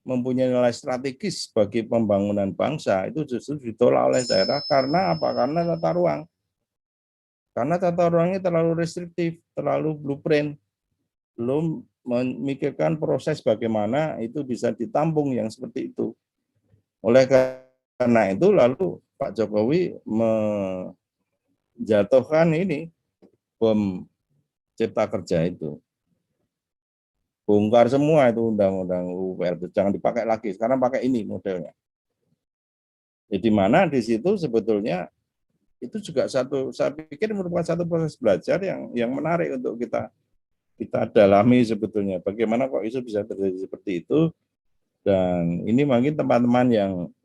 mempunyai nilai strategis bagi pembangunan bangsa itu justru ditolak oleh daerah karena apa? Karena tata ruang. Karena tata ruangnya terlalu restriktif, terlalu blueprint, belum memikirkan proses bagaimana itu bisa ditampung yang seperti itu. Oleh karena itu lalu Pak Jokowi menjatuhkan ini bom cipta kerja itu. Bongkar semua itu undang-undang UPR, jangan dipakai lagi, sekarang pakai ini modelnya. Jadi mana di situ sebetulnya itu juga saya pikir merupakan satu proses belajar yang menarik untuk kita dalami sebetulnya. Bagaimana kok itu bisa terjadi seperti itu, dan ini mungkin teman-teman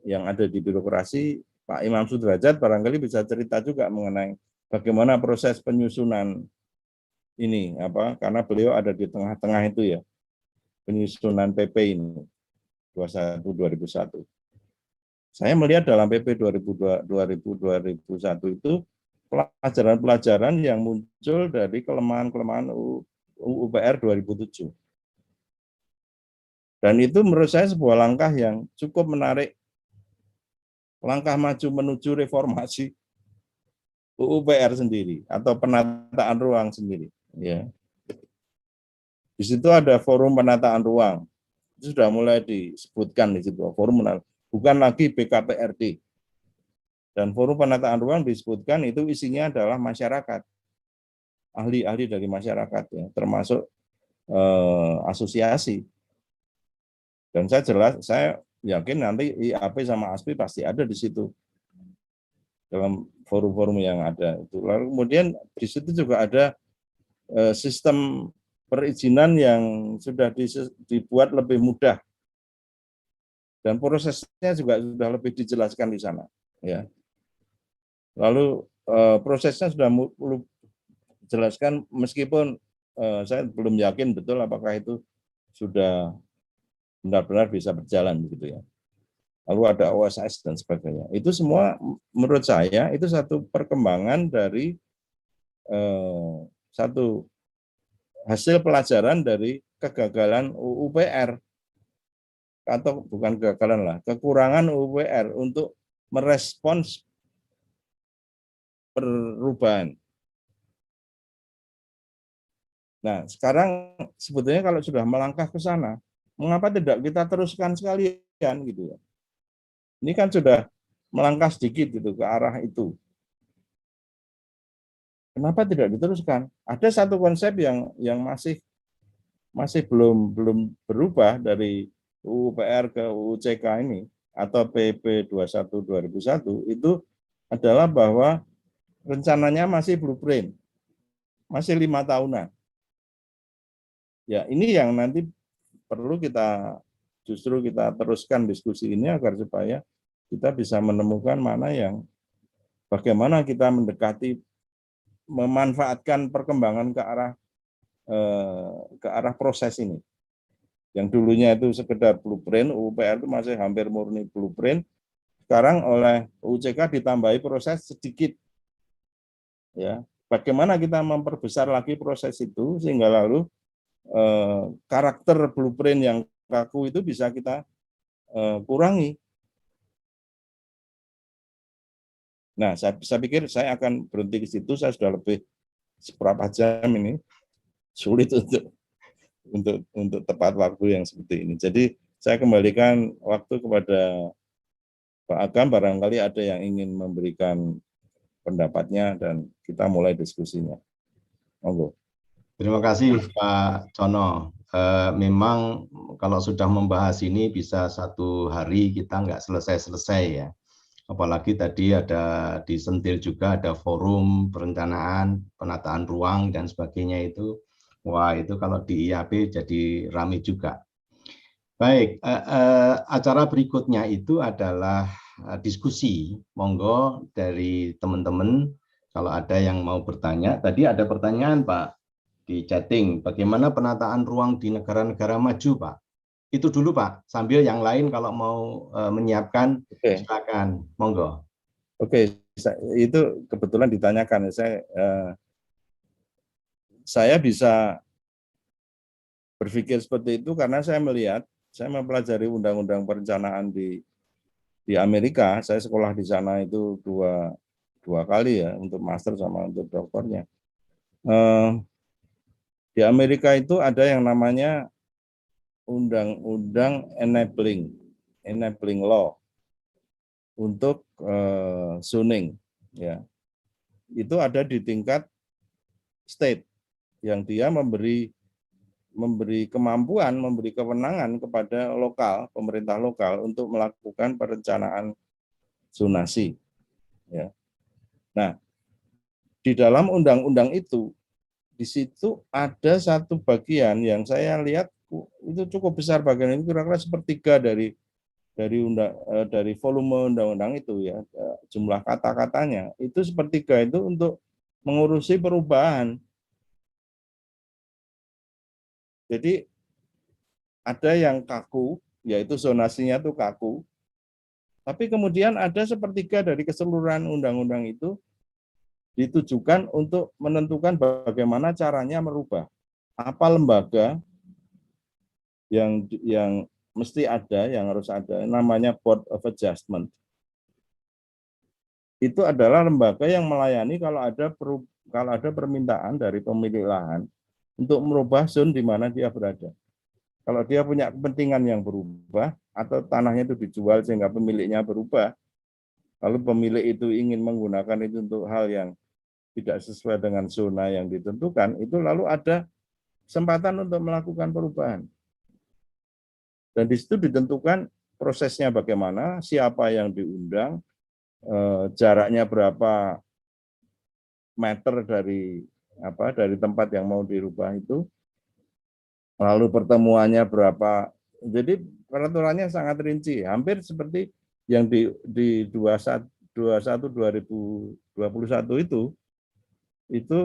yang ada di birokrasi, Pak Imam Sudrajat barangkali bisa cerita juga mengenai bagaimana proses penyusunan ini, karena beliau ada di tengah-tengah itu ya, penyusunan PP ini 21/2001. Saya melihat dalam PP 2001 itu pelajaran-pelajaran yang muncul dari kelemahan-kelemahan UPR 2007. Dan itu menurut saya sebuah langkah yang cukup menarik, langkah maju menuju reformasi UPR sendiri atau penataan ruang sendiri. Ya. Di situ ada forum penataan ruang. Itu sudah mulai disebutkan di situ, forum penataan, bukan lagi BKPRD. Dan forum penataan ruang disebutkan itu isinya adalah masyarakat, ahli-ahli dari masyarakat, ya, termasuk asosiasi. Dan saya yakin nanti IAP sama ASPI pasti ada di situ dalam forum-forum yang ada. Lalu kemudian di situ juga ada sistem perizinan yang sudah dibuat lebih mudah dan prosesnya juga sudah lebih dijelaskan di sana. Ya. Lalu prosesnya sudah dijelaskan meskipun saya belum yakin betul apakah itu sudah benar-benar bisa berjalan begitu ya. Lalu ada OSS dan sebagainya. Itu semua menurut saya itu satu perkembangan dari satu hasil pelajaran dari kegagalan UPR, atau bukan kegagalan lah, kekurangan UPR untuk merespons perubahan. Nah, sekarang sebetulnya kalau sudah melangkah ke sana, mengapa tidak kita teruskan sekalian gitu ya? Ini kan sudah melangkah sedikit gitu ke arah itu. Kenapa tidak diteruskan? Ada satu konsep yang masih belum berubah dari UPR ke UCK ini atau PP 21/2001 itu adalah bahwa rencananya masih blueprint, masih 5 tahunan. Ya, ini yang nanti perlu justru kita teruskan diskusi ini agar supaya kita bisa menemukan mana yang bagaimana kita mendekati, memanfaatkan perkembangan ke arah proses ini. Yang dulunya itu sekedar blueprint, UPR itu masih hampir murni blueprint. Sekarang oleh UCK ditambahi proses sedikit. Ya, bagaimana kita memperbesar lagi proses itu sehingga lalu karakter blueprint yang kaku itu bisa kita kurangi. Nah, saya pikir saya akan berhenti di situ. Saya sudah lebih seberapa jam ini, sulit untuk tepat waktu yang seperti ini. Jadi saya kembalikan waktu kepada Pak Agam, barangkali ada yang ingin memberikan pendapatnya dan kita mulai diskusinya. Monggo. Terima kasih Pak Cono. Memang kalau sudah membahas ini bisa 1 hari kita nggak selesai-selesai ya. Apalagi tadi ada disentil juga ada forum perencanaan, penataan ruang dan sebagainya itu. Wah, itu kalau di IAP jadi ramai juga. Baik, acara berikutnya itu adalah diskusi. Monggo dari teman-teman kalau ada yang mau bertanya. Tadi ada pertanyaan Pak di chatting, bagaimana penataan ruang di negara-negara maju, Pak? Itu dulu, Pak. Sambil yang lain kalau mau menyiapkan, silakan. Monggo. Oke, itu kebetulan ditanyakan. Saya bisa berpikir seperti itu karena saya mempelajari undang-undang perencanaan di Amerika. Saya sekolah di sana itu dua kali ya, untuk master sama untuk doktornya. Di Amerika itu ada yang namanya undang-undang enabling law untuk zoning, ya. Itu ada di tingkat state yang dia memberi kemampuan, memberi kewenangan kepada pemerintah lokal untuk melakukan perencanaan zonasi, ya. Nah, di dalam undang-undang itu, di situ ada satu bagian yang saya lihat itu cukup besar, bagian ini kira-kira sepertiga dari volume undang-undang itu ya, jumlah kata-katanya itu sepertiga itu untuk mengurusi perubahan. Jadi ada yang kaku, yaitu zonasinya itu kaku, tapi kemudian ada sepertiga dari keseluruhan undang-undang itu ditujukan untuk menentukan bagaimana caranya merubah. Apa lembaga yang mesti ada, yang harus ada, namanya Board of Adjustment. Itu adalah lembaga yang melayani kalau ada permintaan dari pemilik lahan untuk merubah zone di mana dia berada. Kalau dia punya kepentingan yang berubah atau tanahnya itu dijual sehingga pemiliknya berubah, lalu pemilik itu ingin menggunakan itu untuk hal yang tidak sesuai dengan zona yang ditentukan, itu lalu ada kesempatan untuk melakukan perubahan. Dan di situ ditentukan prosesnya bagaimana, siapa yang diundang, jaraknya berapa meter dari tempat yang mau dirubah itu, lalu pertemuannya berapa. Jadi peraturannya sangat rinci, hampir seperti yang di 21/2021 itu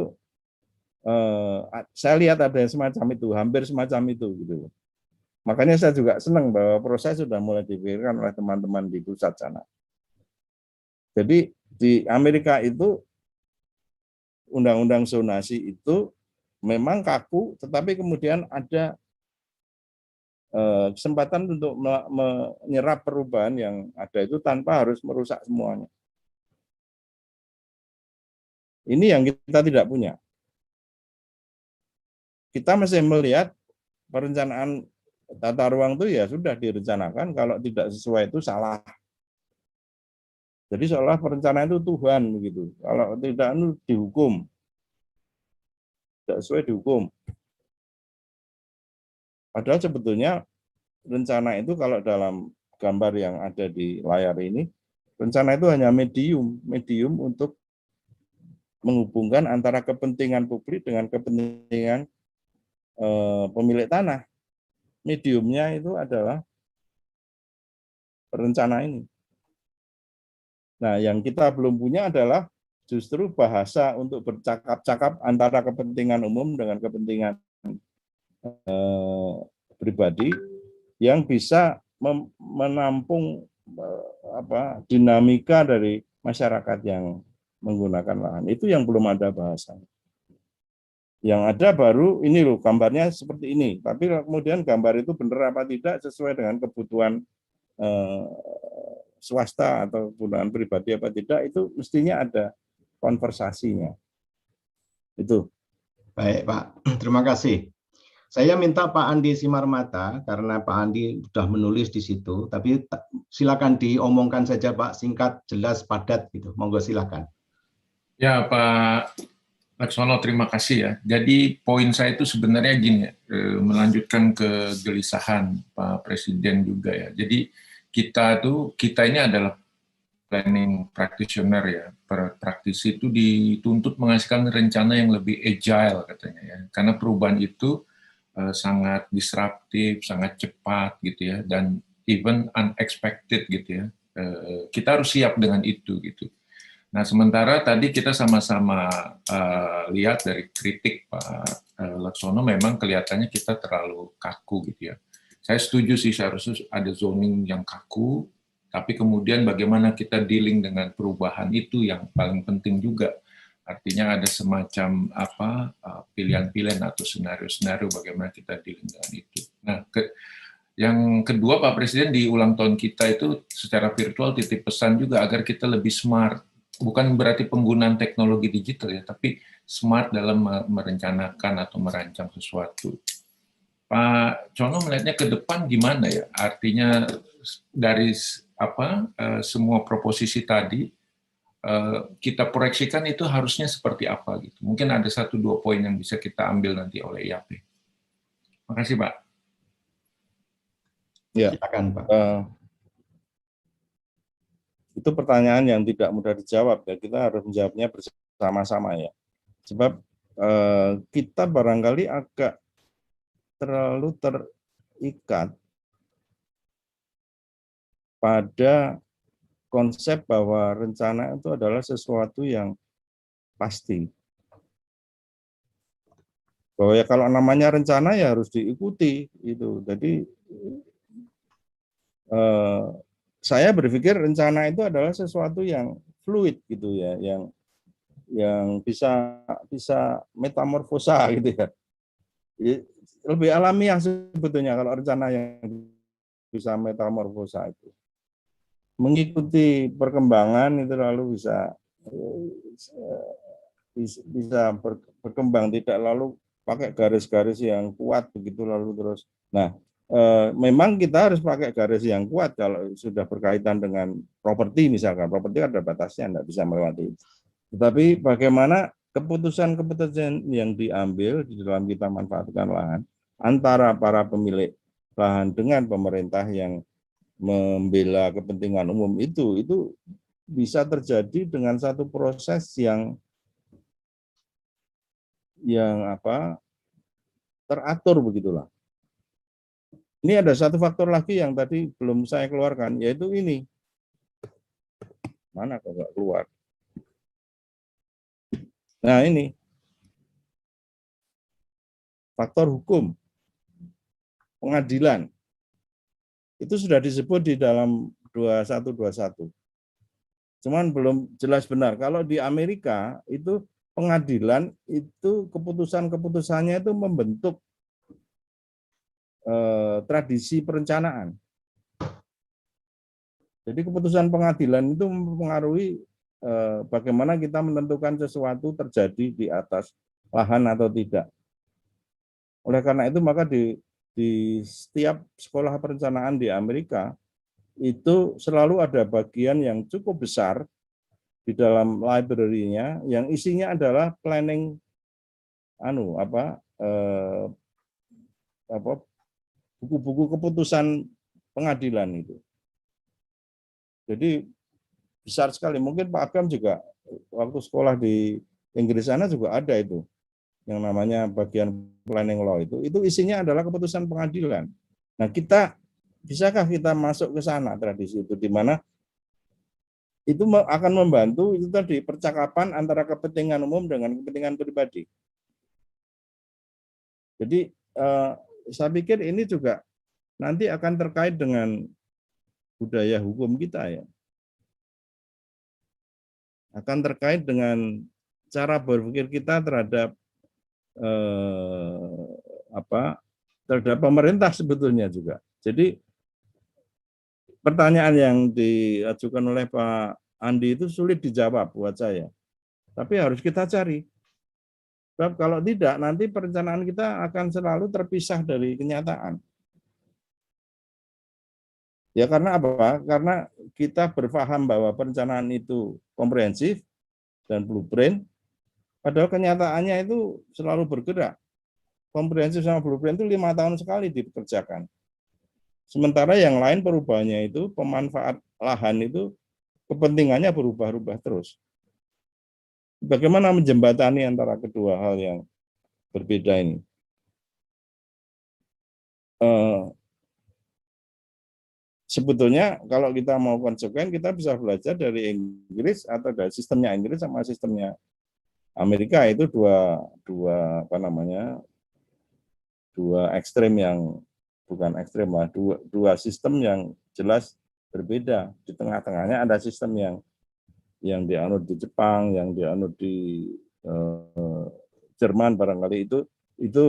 saya lihat ada semacam itu, hampir semacam itu gitu. Makanya saya juga senang bahwa proses sudah mulai dipikirkan oleh teman-teman di pusat sana. Jadi di Amerika itu undang-undang zonasi itu memang kaku, tetapi kemudian ada kesempatan untuk menyerap perubahan yang ada itu tanpa harus merusak semuanya. Ini yang kita tidak punya. Kita masih melihat perencanaan tata ruang itu ya sudah direncanakan, kalau tidak sesuai itu salah. Jadi seolah perencanaan itu Tuhan begitu. Kalau tidak itu dihukum. Tidak sesuai dihukum. Padahal sebetulnya rencana itu kalau dalam gambar yang ada di layar ini, rencana itu hanya medium untuk menghubungkan antara kepentingan publik dengan kepentingan pemilik tanah. Mediumnya itu adalah rencana ini. Nah, yang kita belum punya adalah justru bahasa untuk bercakap-cakap antara kepentingan umum dengan kepentingan pribadi yang bisa menampung dinamika dari masyarakat yang menggunakan lahan. Itu yang belum ada bahasanya. Yang ada baru ini loh, gambarnya seperti ini. Tapi kemudian gambar itu benar apa tidak sesuai dengan kebutuhan swasta atau kebutuhan pribadi apa tidak, itu mestinya ada konversasinya. Itu. Baik, Pak. Terima kasih. Saya minta Pak Andi Simarmata, karena Pak Andi sudah menulis di situ, tapi silakan diomongkan saja Pak, singkat, jelas, padat gitu. Monggo silakan. Ya Pak Laksono, terima kasih ya. Jadi poin saya itu sebenarnya gini, melanjutkan kegelisahan Pak Presiden juga ya. Jadi kita ini adalah planning practitioner ya. Praktisi itu dituntut menghasilkan rencana yang lebih agile katanya ya. Karena perubahan itu sangat disruptif, sangat cepat gitu ya, dan even unexpected gitu ya. Kita harus siap dengan itu gitu. Nah, sementara tadi kita sama-sama lihat dari kritik Pak Laksono, memang kelihatannya kita terlalu kaku gitu ya. Saya setuju sih, seharusnya ada zoning yang kaku, tapi kemudian bagaimana kita dealing dengan perubahan itu yang paling penting juga. Artinya ada semacam pilihan-pilihan atau senario-senario bagaimana kita dealing dengan itu. Nah, yang kedua Pak Presiden di ulang tahun kita itu secara virtual titip pesan juga agar kita lebih smart. Bukan berarti penggunaan teknologi digital ya, tapi smart dalam merencanakan atau merancang sesuatu. Pak Cono melihatnya ke depan gimana ya? Artinya dari semua proposisi tadi, kita proyeksikan itu harusnya seperti apa gitu. Mungkin ada 1-2 poin yang bisa kita ambil nanti oleh IAP. Terima kasih Pak. Ya, silakan Pak. Itu pertanyaan yang tidak mudah dijawab ya. Kita harus menjawabnya bersama-sama ya. Sebab kita barangkali agak terlalu terikat pada konsep bahwa rencana itu adalah sesuatu yang pasti. Bahwa ya kalau namanya rencana ya harus diikuti itu. Jadi saya berpikir rencana itu adalah sesuatu yang fluid gitu ya, yang bisa metamorfosa gitu ya. Lebih alamiah sebetulnya kalau rencana yang bisa metamorfosa itu. Mengikuti perkembangan itu lalu bisa berkembang, tidak lalu pakai garis-garis yang kuat begitu lalu terus. Nah, memang kita harus pakai garis yang kuat kalau sudah berkaitan dengan properti misalkan. Properti ada batasnya, tidak bisa melewati. Tetapi bagaimana keputusan-keputusan yang diambil di dalam kita manfaatkan lahan antara para pemilik lahan dengan pemerintah yang membela kepentingan umum itu bisa terjadi dengan satu proses yang teratur begitulah. Ini ada satu faktor lagi yang tadi belum saya keluarkan, yaitu ini. Mana kok nggak keluar? Nah ini, faktor hukum, pengadilan. Itu sudah disebut di dalam 2121. Cuman belum jelas benar. Kalau di Amerika itu pengadilan itu keputusan-keputusannya itu membentuk tradisi perencanaan. Jadi keputusan pengadilan itu mempengaruhi bagaimana kita menentukan sesuatu terjadi di atas lahan atau tidak. Oleh karena itu maka di setiap sekolah perencanaan di Amerika itu selalu ada bagian yang cukup besar di dalam library-nya yang isinya adalah planning buku-buku keputusan pengadilan itu. Jadi besar sekali. Mungkin Pak Agam juga waktu sekolah di Inggris sana juga ada itu yang namanya bagian planning law itu isinya adalah keputusan pengadilan. Nah, bisakah kita masuk ke sana tradisi itu, di mana itu akan membantu itu tadi percakapan antara kepentingan umum dengan kepentingan pribadi. Jadi saya pikir ini juga nanti akan terkait dengan budaya hukum kita ya. Akan terkait dengan cara berpikir kita terhadap terhadap pemerintah sebetulnya juga. Jadi pertanyaan yang diajukan oleh Pak Andi itu sulit dijawab buat saya. Tapi harus kita cari. Sebab kalau tidak, nanti perencanaan kita akan selalu terpisah dari kenyataan. Ya karena apa? Karena kita berpaham bahwa perencanaan itu komprehensif dan blueprint, padahal kenyataannya itu selalu bergerak. Komprehensif sama blueprint itu 5 tahun sekali dikerjakan. Sementara yang lain perubahannya itu, pemanfaat lahan itu, kepentingannya berubah-ubah terus. Bagaimana menjembatani antara kedua hal yang berbeda ini? Sebetulnya kalau kita mau konsekuen, kita bisa belajar dari Inggris atau dari sistemnya Inggris sama sistemnya Amerika. Itu dua ekstrem yang bukan ekstrem lah, dua sistem yang jelas berbeda. Di tengah-tengahnya ada sistem yang dianut di Jepang, yang dianut di Jerman barangkali itu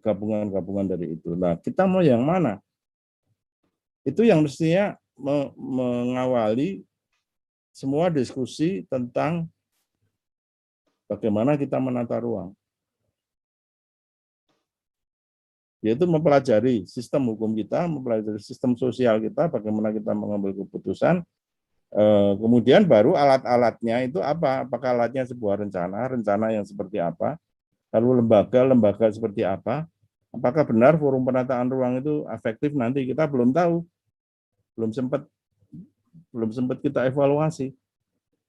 gabungan-gabungan dari itu. Nah, kita mau yang mana? Itu yang mestinya mengawali semua diskusi tentang bagaimana kita menata ruang. Yaitu mempelajari sistem hukum kita, mempelajari sistem sosial kita, bagaimana kita mengambil keputusan. Kemudian baru alat-alatnya itu apa? Apakah alatnya sebuah rencana yang seperti apa? Lalu lembaga seperti apa? Apakah benar forum penataan ruang itu efektif? Nanti kita belum tahu, belum sempat kita evaluasi.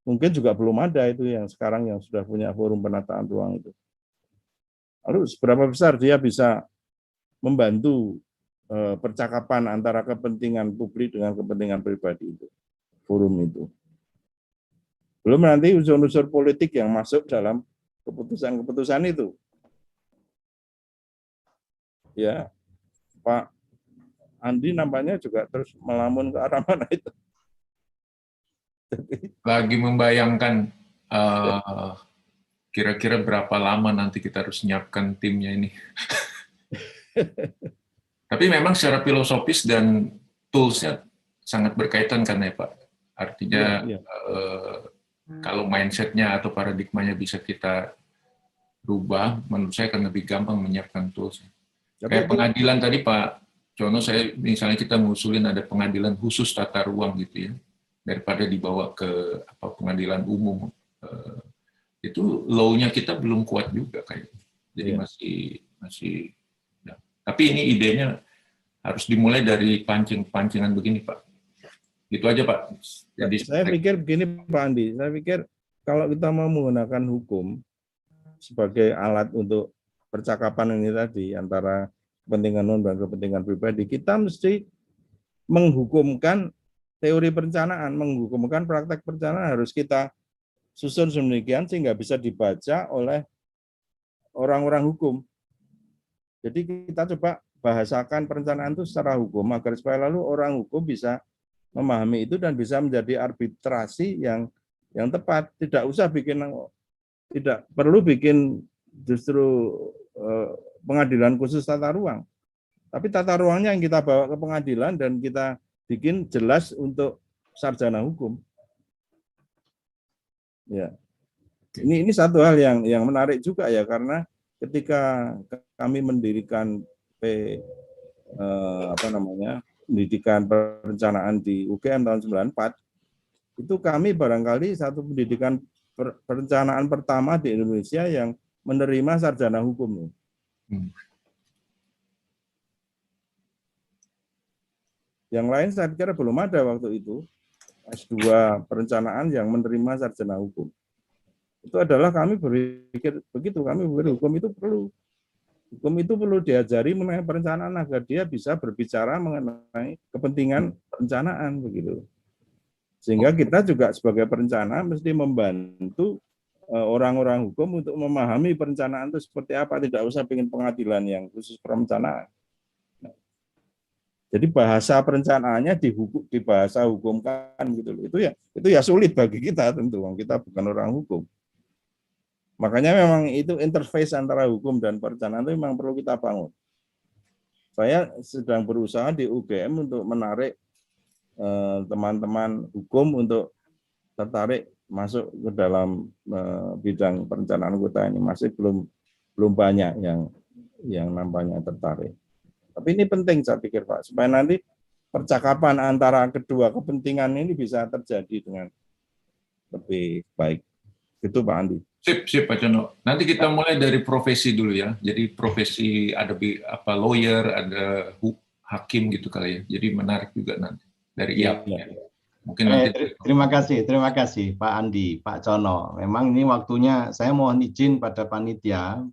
Mungkin juga belum ada itu yang sekarang yang sudah punya forum penataan ruang itu. Lalu seberapa besar dia bisa membantu percakapan antara kepentingan publik dengan kepentingan pribadi itu, forum itu. Belum nanti unsur-unsur politik yang masuk dalam keputusan-keputusan itu. Ya, Pak Andi nampaknya juga terus melamun ke arah mana itu. Lagi membayangkan kira-kira berapa lama nanti kita harus menyiapkan timnya ini. Tapi memang secara filosofis dan tools-nya sangat berkaitan kan ya Pak. Artinya kalau mindset-nya atau paradigmanya bisa kita rubah, menurut saya akan lebih gampang menyiapkan tools. Kayak pengadilan tadi Pak Jono, misalnya kita mengusulin ada pengadilan khusus tata ruang gitu ya, daripada dibawa ke pengadilan umum. Itu law-nya kita belum kuat juga kayaknya. Jadi masih. Ya. Tapi ini idenya harus dimulai dari pancingan begini Pak. Gitu aja Pak. Jadi saya pikir begini Pak Andi, saya pikir kalau kita mau menggunakan hukum sebagai alat untuk percakapan ini tadi antara kepentingan umum dan kepentingan pribadi, kita mesti menghukumkan teori perencanaan, menghukumkan praktek perencanaan harus kita susun sedemikian sehingga bisa dibaca oleh orang-orang hukum. Jadi kita coba bahasakan perencanaan itu secara hukum agar supaya lalu orang hukum bisa memahami itu dan bisa menjadi arbitrasi yang tepat. Tidak perlu bikin justru pengadilan khusus tata ruang. Tapi tata ruangnya yang kita bawa ke pengadilan dan kita bikin jelas untuk sarjana hukum. Ya. Ini satu hal yang menarik juga ya, karena ketika kami mendirikan pendidikan perencanaan di UGM tahun 94, itu kami barangkali satu pendidikan perencanaan pertama di Indonesia yang menerima sarjana hukum. Yang lain saya pikir belum ada waktu itu S2 perencanaan yang menerima sarjana hukum. itu adalah kami berpikir begitu, kami berpikir hukum itu perlu diajari mengenai perencanaan agar dia bisa berbicara mengenai kepentingan perencanaan begitu. Sehingga kita juga sebagai perencana mesti membantu orang-orang hukum untuk memahami perencanaan itu seperti apa, tidak usah bikin pengadilan yang khusus perencanaan. Jadi bahasa perencanaannya di bahasa hukumkan gitu. Itu ya sulit bagi kita tentu, kita bukan orang hukum. Makanya memang itu interface antara hukum dan perencanaan itu memang perlu kita bangun. Saya sedang berusaha di UGM untuk menarik teman-teman hukum untuk tertarik masuk ke dalam bidang perencanaan kota ini. Masih belum banyak yang nampaknya tertarik. Tapi ini penting saya pikir Pak, supaya nanti percakapan antara kedua kepentingan ini bisa terjadi dengan lebih baik. Itu Pak Andi. Sip Pak Cono. Nanti kita mulai dari profesi dulu ya. Jadi profesi ada lawyer, ada hakim gitu kali ya. Jadi menarik juga nanti dari IAP. Ya. Mungkin nanti. Terima kasih Pak Andi, Pak Cono. Memang ini waktunya saya mohon izin pada panitia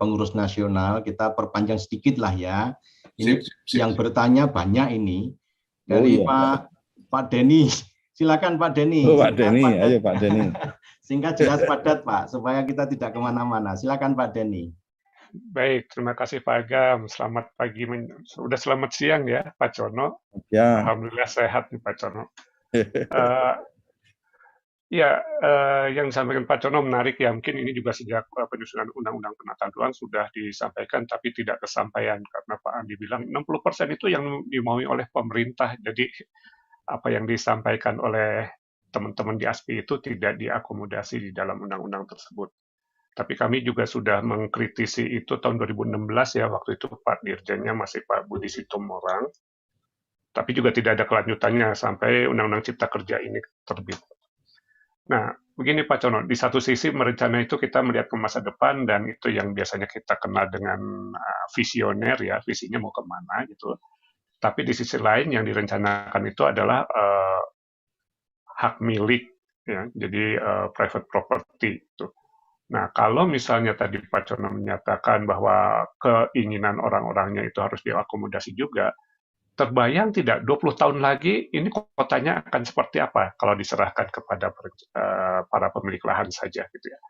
pengurus nasional, kita perpanjang sedikit lah ya. Ini yang bertanya banyak ini dari Pak Denny. Silakan Pak Denny. Pak Denny, ayo Pak Denny. Singkat jelas padat Pak, supaya kita tidak kemana-mana. Silakan Pak Denny. Baik, terima kasih Pak Agam. Selamat pagi, sudah selamat siang ya Pak Cono. Ya. Alhamdulillah sehat nih Pak Cono. Yang disampaikan Pak Cono menarik ya. Mungkin ini juga sejak penyusunan Undang-Undang Penataan Ruang sudah disampaikan, tapi tidak kesampaian karena Pak Andi bilang 60% itu yang dimaui oleh pemerintah. Jadi apa yang disampaikan oleh teman-teman di ASPI itu tidak diakomodasi di dalam undang-undang tersebut. Tapi kami juga sudah mengkritisi itu tahun 2016 ya, waktu itu Pak Dirjennya masih Pak Budi Situmorang. Tapi juga tidak ada kelanjutannya sampai Undang-Undang Cipta Kerja ini terbit. Nah, begini Pak Cono, di satu sisi merencana itu kita melihat ke masa depan dan itu yang biasanya kita kenal dengan visioner ya, visinya mau kemana gitu. Tapi di sisi lain yang direncanakan itu adalah hak milik, ya, jadi private property. Gitu. Nah, kalau misalnya tadi Pak Cono menyatakan bahwa keinginan orang-orangnya itu harus diakomodasi juga, terbayang tidak 20 tahun lagi ini kotanya akan seperti apa kalau diserahkan kepada para pemilik lahan saja gitu ya.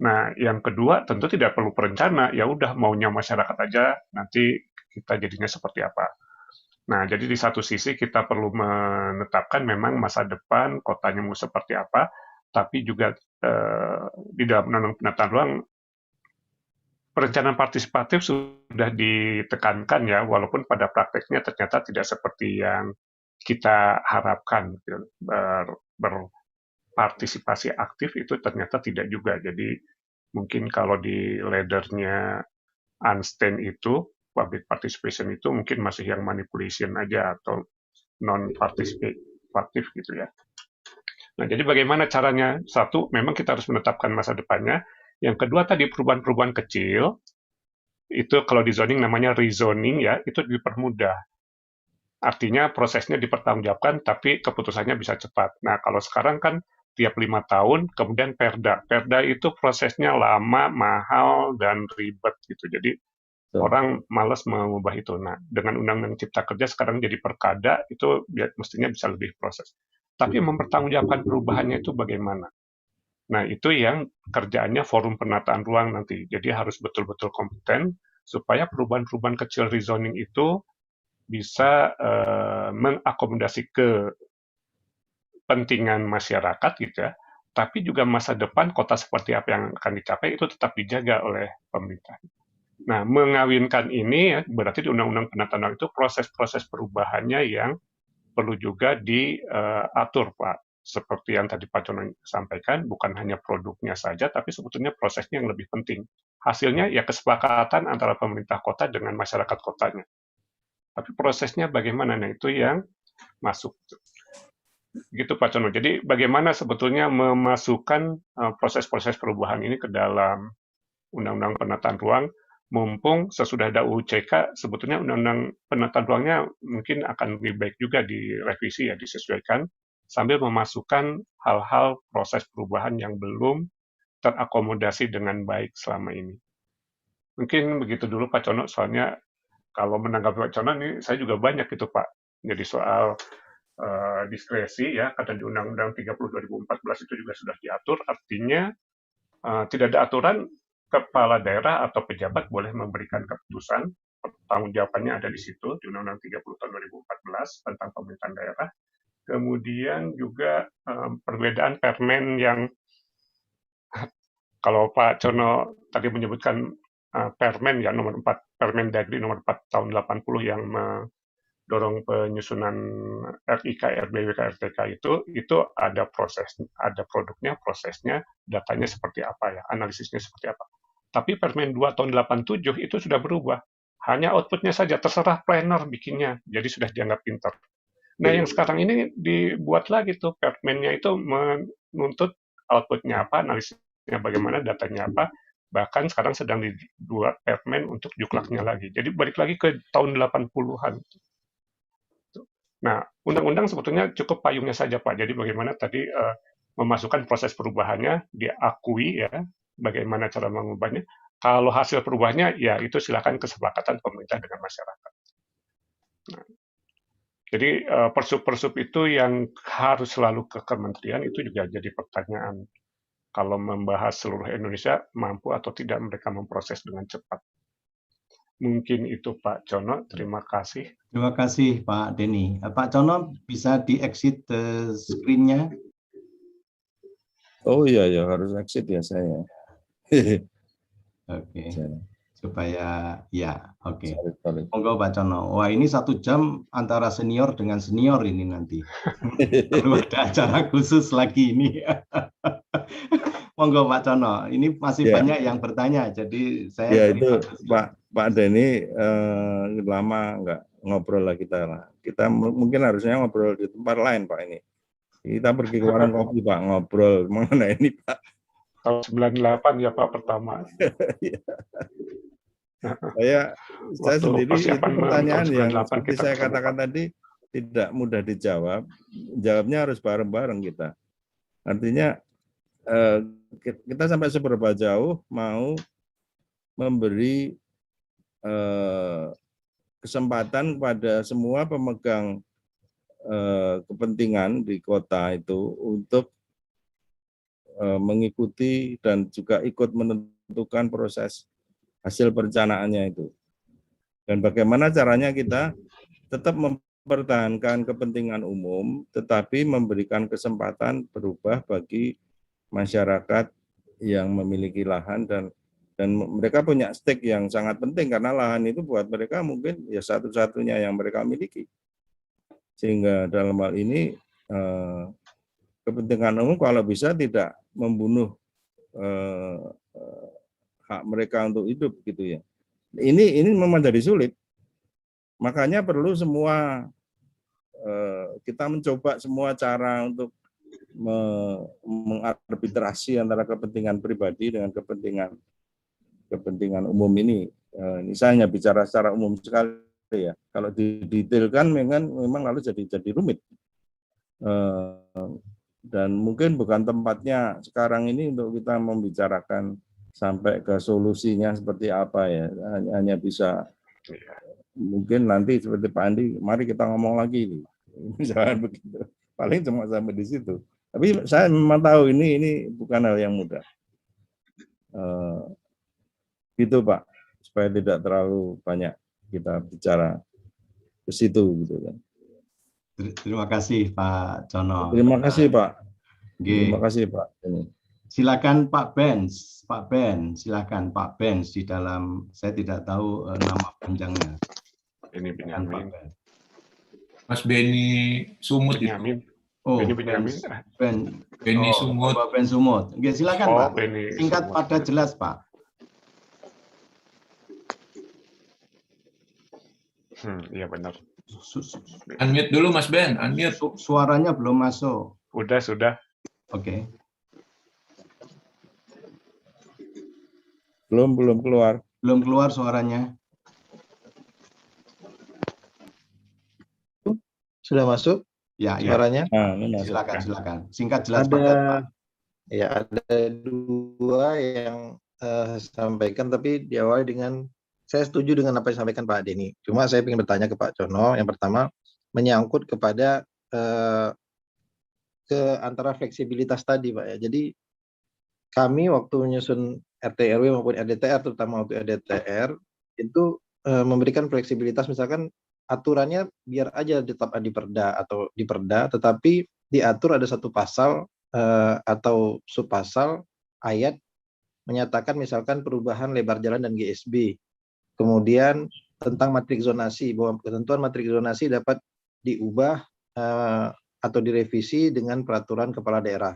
Nah, yang kedua tentu tidak perlu perencana, ya udah maunya masyarakat aja nanti kita jadinya seperti apa. Nah, jadi di satu sisi kita perlu menetapkan memang masa depan kotanya mau seperti apa, tapi juga di dalam Undang-Undang Penataan Ruang perencanaan partisipatif sudah ditekankan ya, walaupun pada prakteknya ternyata tidak seperti yang kita harapkan. Berpartisipasi aktif itu ternyata tidak juga. Jadi mungkin kalau di ladder-nya Einstein itu, public participation itu mungkin masih yang manipulation aja atau non-participatif gitu ya. Nah, jadi bagaimana caranya? Satu, memang kita harus menetapkan masa depannya. Yang kedua tadi perubahan-perubahan kecil, itu kalau di zoning namanya rezoning ya, itu dipermudah. Artinya prosesnya dipertanggungjawabkan, tapi keputusannya bisa cepat. Nah, kalau sekarang kan tiap 5 tahun, kemudian perda. Perda itu prosesnya lama, mahal, dan ribet gitu. Jadi orang malas mengubah itu. Nah, dengan Undang-Undang Cipta Kerja sekarang jadi perkada, itu mestinya bisa lebih proses. Tapi mempertanggungjawabkan perubahannya itu bagaimana? Nah, itu yang kerjaannya forum penataan ruang nanti. Jadi harus betul-betul kompeten supaya perubahan-perubahan kecil rezoning itu bisa mengakomodasi kepentingan masyarakat gitu ya. Tapi juga masa depan kota seperti apa yang akan dicapai itu tetap dijaga oleh pemerintah. Nah, mengawinkan ini ya, berarti di Undang-Undang Penataan Ruang itu proses-proses perubahannya yang perlu juga diatur, Pak. Seperti yang tadi Pak Cono sampaikan, bukan hanya produknya saja, tapi sebetulnya prosesnya yang lebih penting. Hasilnya ya kesepakatan antara pemerintah kota dengan masyarakat kotanya. Tapi prosesnya bagaimana? Nah, itu yang masuk. Gitu Pak Cono. Jadi bagaimana sebetulnya memasukkan proses-proses perubahan ini ke dalam Undang-Undang Penataan Ruang, mumpung sesudah ada UU CK, sebetulnya Undang-Undang Penataan Ruangnya mungkin akan lebih baik juga direvisi ya, disesuaikan sambil memasukkan hal-hal proses perubahan yang belum terakomodasi dengan baik selama ini. Mungkin begitu dulu Pak Cono, soalnya kalau menanggapi Pak Cono ini saya juga banyak itu Pak. Jadi soal diskresi ya, karena di Undang-Undang 30 2014 itu juga sudah diatur, artinya tidak ada aturan kepala daerah atau pejabat boleh memberikan keputusan, tanggung jawabannya ada di situ, di Undang-Undang 30 tahun 2014 tentang pemerintahan daerah. Kemudian juga perbedaan permen yang, kalau Pak Cono tadi menyebutkan permen ya nomor 4, Permendagri nomor 4 tahun 80 yang mendorong penyusunan RIK, RBWK, RTK itu ada proses, ada produknya, prosesnya, datanya seperti apa ya, analisisnya seperti apa. Tapi Permen 2 tahun 87 itu sudah berubah. Hanya outputnya saja, terserah planner bikinnya, jadi sudah dianggap pintar. Nah, yang sekarang ini dibuat lagi tuh, Permennya itu menuntut outputnya apa, analisisnya bagaimana, datanya apa, bahkan sekarang sedang dibuat Permen untuk juklaknya lagi. Jadi balik lagi ke tahun 80-an. Nah, undang-undang sebetulnya cukup payungnya saja, Pak. Jadi bagaimana tadi memasukkan proses perubahannya, diakui ya, bagaimana cara mengubahnya. Kalau hasil perubahannya, ya itu silakan kesepakatan pemerintah dengan masyarakat. Nah, jadi persup-persup itu yang harus selalu ke kementerian itu juga jadi pertanyaan. Kalau membahas seluruh Indonesia, mampu atau tidak mereka memproses dengan cepat. Mungkin itu Pak Cono, terima kasih. Terima kasih Pak Denny. Pak Cono bisa di-exit screen-nya? Oh iya, ya harus exit ya saya. Oke. Supaya ya, oke. Sorry. Monggo Pak Cono. Wah, ini 1 jam antara senior dengan senior ini nanti. Perlu ada acara khusus lagi ini. Monggo Pak Cono. Ini masih banyak yang bertanya, jadi saya. Ya itu Pak Denny lama nggak ngobrol lah kita lah. Kita mungkin harusnya ngobrol di tempat lain Pak ini. Kita pergi ke warung kopi Pak, ngobrol mengenai ini Pak. Tahun 98 ya Pak pertama. saya sendiri itu pertanyaan yang seperti saya katakan tadi tidak mudah dijawab. Jawabnya harus bareng-bareng kita. Artinya kita sampai seberapa jauh mau memberi kesempatan kepada semua pemegang kepentingan di kota itu untuk mengikuti dan juga ikut menentukan proses hasil perencanaannya itu. Dan bagaimana caranya kita tetap mempertahankan kepentingan umum, tetapi memberikan kesempatan berubah bagi masyarakat yang memiliki lahan dan mereka punya stake yang sangat penting karena lahan itu buat mereka mungkin ya satu-satunya yang mereka miliki. Sehingga dalam hal ini kepentingan umum kalau bisa tidak membunuh hak mereka untuk hidup gitu ya. Ini memang jadi sulit. Makanya perlu semua kita mencoba semua cara untuk mengarbitrasi antara kepentingan pribadi dengan kepentingan umum ini. Ini saya hanya bicara secara umum sekali ya. Kalau didetailkan memang lalu jadi rumit. Dan mungkin bukan tempatnya sekarang ini untuk kita membicarakan sampai ke solusinya seperti apa ya. Hanya bisa mungkin nanti seperti Pak Andi, mari kita ngomong lagi. Misalnya begitu. Paling cuma sampai di situ. Tapi saya memang tahu ini bukan hal yang mudah. Gitu Pak, supaya tidak terlalu banyak kita bicara ke situ gitu kan. Terima kasih Pak Cono. Terima kasih Pak. Terima kasih Pak. Silakan Pak Benz. Pak Ben, silakan Pak Benz di dalam, saya tidak tahu nama panjangnya. Ini Benyamin. Mas Beni Sumut Benyamin. Oh, Beni Sumut. Pak Ben Sumut. Oke, silakan Pak. Singkat padat jelas Pak. Iya benar. Unmute dulu Mas Ben, unmute. Suaranya belum masuk. Sudah. Oke. Belum keluar. Belum keluar suaranya. Sudah masuk? Ya, ya. suaranya? Nah, ini masuk. Silakan. Singkat, jelas, Ada, padat, Pak. ya ada dua yang saya sampaikan, tapi diawali dengan saya setuju dengan apa yang disampaikan Pak Denny. Cuma saya ingin bertanya ke Pak Cono. Yang pertama menyangkut kepada ke antara fleksibilitas tadi, Pak ya. Jadi kami waktu menyusun RT RW maupun RDTR, terutama waktu RDTR itu memberikan fleksibilitas, misalkan aturannya biar aja tetap di Perda atau di Perda, tetapi diatur ada satu pasal atau subpasal ayat menyatakan misalkan perubahan lebar jalan dan GSB. Kemudian tentang matrik zonasi, bahwa ketentuan matrik zonasi dapat diubah atau direvisi dengan peraturan kepala daerah.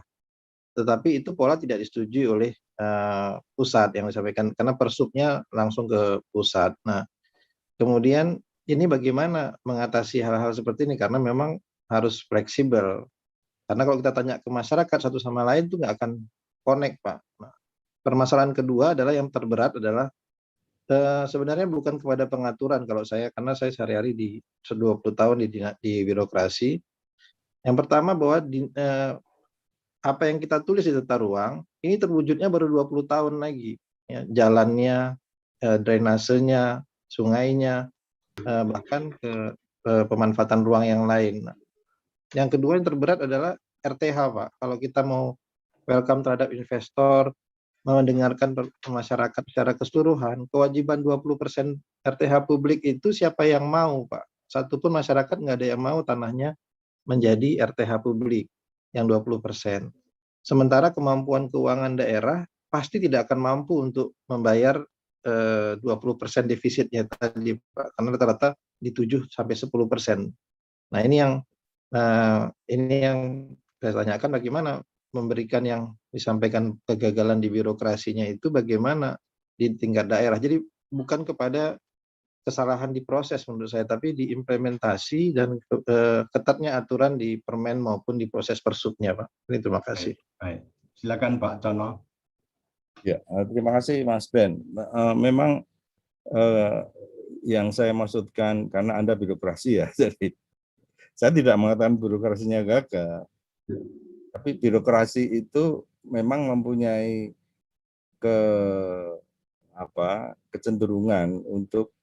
Tetapi itu pola tidak disetujui oleh pusat yang disampaikan, karena persubnya langsung ke pusat. Nah, kemudian ini bagaimana mengatasi hal-hal seperti ini, karena memang harus fleksibel. Karena kalau kita tanya ke masyarakat satu sama lain itu nggak akan connect, Pak. Nah, permasalahan kedua adalah yang terberat adalah sebenarnya bukan kepada pengaturan kalau saya, karena saya sehari-hari di 20 tahun di birokrasi. Yang pertama bahwa apa yang kita tulis di tata ruang ini terwujudnya baru 20 tahun lagi. Ya, jalannya, drainasenya, sungainya, bahkan ke pemanfaatan ruang yang lain. Nah, yang kedua yang terberat adalah RTH, Pak. Kalau kita mau welcome terhadap investor, mendengarkan masyarakat secara keseluruhan, kewajiban 20% RTH publik itu siapa yang mau, Pak? Satupun masyarakat nggak ada yang mau tanahnya menjadi RTH publik yang 20%. Sementara kemampuan keuangan daerah pasti tidak akan mampu untuk membayar 20% defisitnya tadi, Pak, karena rata-rata di 7-10%. Nah, ini yang saya tanyakan, bagaimana memberikan yang disampaikan kegagalan di birokrasinya itu bagaimana di tingkat daerah. Jadi bukan kepada kesalahan di proses menurut saya, tapi di implementasi dan ketatnya aturan di permen maupun di proses persubnya, Pak. Ini terima kasih. Baik. Silakan Pak Cono. Ya, terima kasih Mas Ben. Memang yang saya maksudkan, karena Anda birokrasi ya, jadi saya tidak mengatakan birokrasinya gagal, tapi birokrasi itu memang mempunyai kecenderungan untuk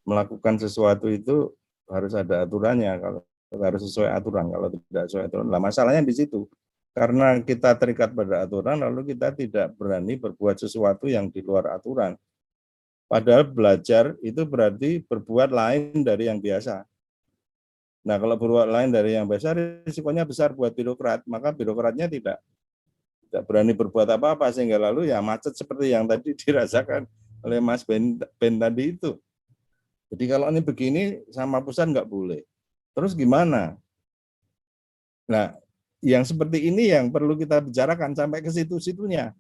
melakukan sesuatu itu harus ada aturannya, kalau harus sesuai aturan, kalau tidak sesuai aturan. Nah, masalahnya di situ. Karena kita terikat pada aturan, lalu kita tidak berani berbuat sesuatu yang di luar aturan. Padahal belajar itu berarti berbuat lain dari yang biasa. Nah, kalau berbuat lain dari yang biasa, risikonya besar buat birokrat, maka birokratnya tidak berani berbuat apa-apa, sehingga lalu ya macet seperti yang tadi dirasakan oleh Mas Ben tadi itu. Jadi kalau ini begini sama pusat nggak boleh. Terus gimana? Nah, yang seperti ini yang perlu kita bicarakan sampai ke situ-situnya.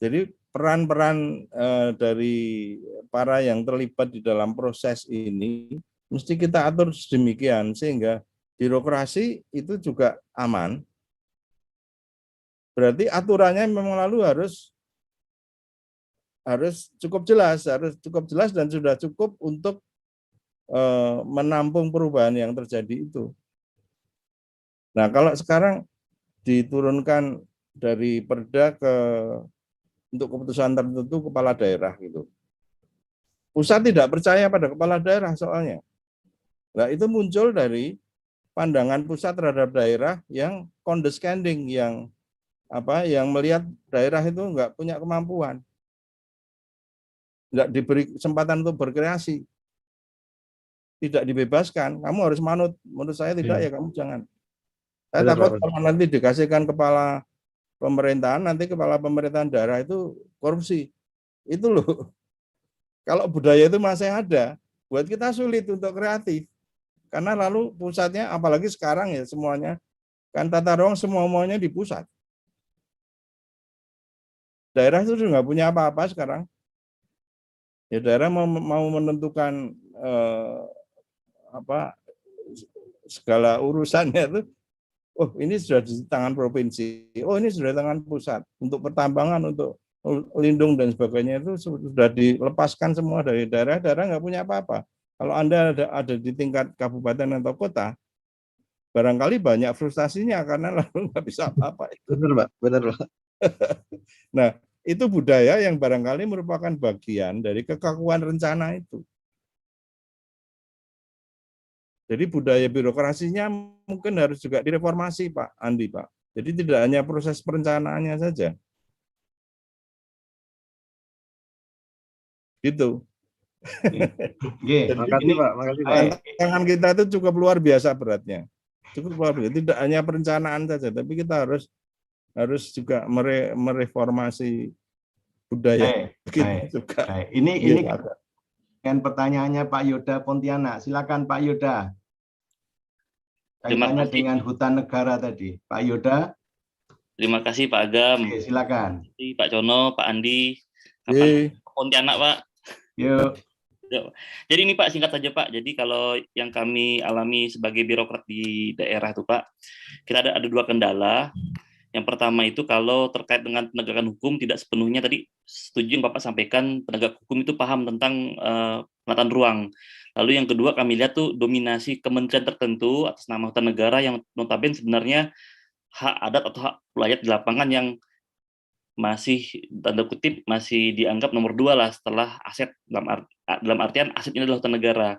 Jadi peran-peran dari para yang terlibat di dalam proses ini mesti kita atur sedemikian sehingga birokrasi itu juga aman. Berarti aturannya memang lalu harus cukup jelas dan sudah cukup untuk menampung perubahan yang terjadi itu. Nah, kalau sekarang diturunkan dari Perda untuk keputusan tertentu kepala daerah gitu. Pusat tidak percaya pada kepala daerah soalnya. Nah, itu muncul dari pandangan pusat terhadap daerah yang condescending, yang melihat daerah itu enggak punya kemampuan. Enggak diberi kesempatan untuk berkreasi. Tidak dibebaskan, kamu harus manut. Menurut saya tidak, ya kamu jangan. Saya takut kalau nanti dikasihkan kepala pemerintahan, nanti kepala pemerintahan daerah itu korupsi. Itu loh. Kalau budaya itu masih ada, buat kita sulit untuk kreatif. Karena lalu pusatnya, apalagi sekarang ya semuanya, kan tata ruang semuanya di pusat. Daerah itu sudah nggak punya apa-apa sekarang. Ya daerah mau menentukan segala urusannya itu, oh ini sudah di tangan provinsi, oh ini sudah di tangan pusat. Untuk pertambangan, untuk lindung dan sebagainya itu sudah dilepaskan semua dari daerah nggak punya apa-apa. Kalau Anda ada di tingkat kabupaten atau kota, barangkali banyak frustasinya karena lalu nggak bisa apa-apa itu. Benar, Pak. Benar, Pak. Nah, itu budaya yang barangkali merupakan bagian dari kekakuan rencana itu. Jadi budaya birokrasinya mungkin harus juga direformasi, Pak Andi, Pak. Jadi tidak hanya proses perencanaannya saja. Oke. Gitu. Oke. Makasih, Pak. Makasih, Pak. Tantangan kita itu cukup luar biasa beratnya. Cukup luar biasa. Tidak hanya perencanaan saja, tapi kita harus juga mereformasi budaya kita juga. Baik. Ini dengan pertanyaannya Pak Yoda Pontianak. Silakan Pak Yoda. Kaitannya dengan hutan negara tadi. Pak Yoda. Terima kasih Pak Agam. Oke, silakan. Pak Cono, Pak Andi. Kapan Pontianak, Pak? Yuk. Jadi ini Pak, singkat saja Pak. Jadi kalau yang kami alami sebagai birokrat di daerah itu Pak, kita ada dua kendala. Yang pertama itu kalau terkait dengan penegakan hukum tidak sepenuhnya tadi setuju yang Bapak sampaikan, penegak hukum itu paham tentang penataan ruang. Lalu yang kedua kami lihat tuh dominasi kementerian tertentu atas nama hutan negara yang notabene sebenarnya hak adat atau hak rakyat di lapangan yang masih tanda kutip masih dianggap nomor 2 lah setelah aset, dalam artian aset ini adalah hutan negara.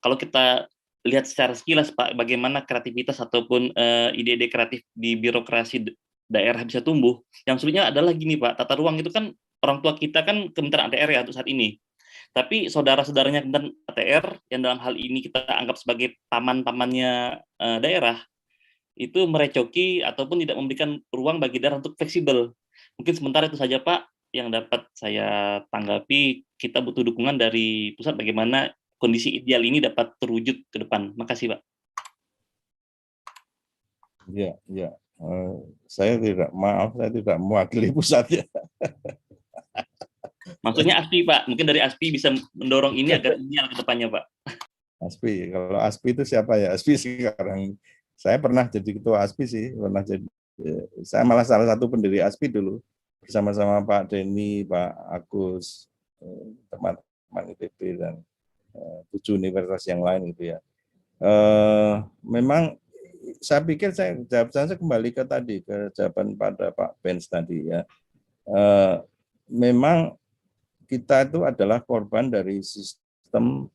Kalau kita lihat secara sekilas Pak, bagaimana kreativitas ataupun ide-ide kreatif di birokrasi daerah bisa tumbuh. Yang sulit adalah gini Pak, tata ruang itu kan orang tua kita kan Kementerian ATR ya untuk saat ini. Tapi saudara-saudaranya Kementerian ATR yang dalam hal ini kita anggap sebagai paman-pamannya daerah, itu merecoki ataupun tidak memberikan ruang bagi daerah untuk fleksibel. Mungkin sementara itu saja Pak yang dapat saya tanggapi. Kita butuh dukungan dari pusat bagaimana kondisi ideal ini dapat terwujud ke depan. Makasih Pak. Ya, ya. Saya tidak mewakili pusat ya. Maksudnya ASPI Pak, mungkin dari ASPI bisa mendorong ini agar ideal ke depannya Pak. ASPI, kalau ASPI itu siapa ya? ASPI sekarang, saya pernah jadi ketua ASPI sih, saya malah salah satu pendiri ASPI dulu, bersama-sama Pak Denny, Pak Agus, teman-teman ITB dan 7 universitas yang lain gitu ya. Memang saya pikir saya kembali ke tadi, ke jawaban pada Pak Benz tadi ya. Memang kita itu adalah korban dari sistem,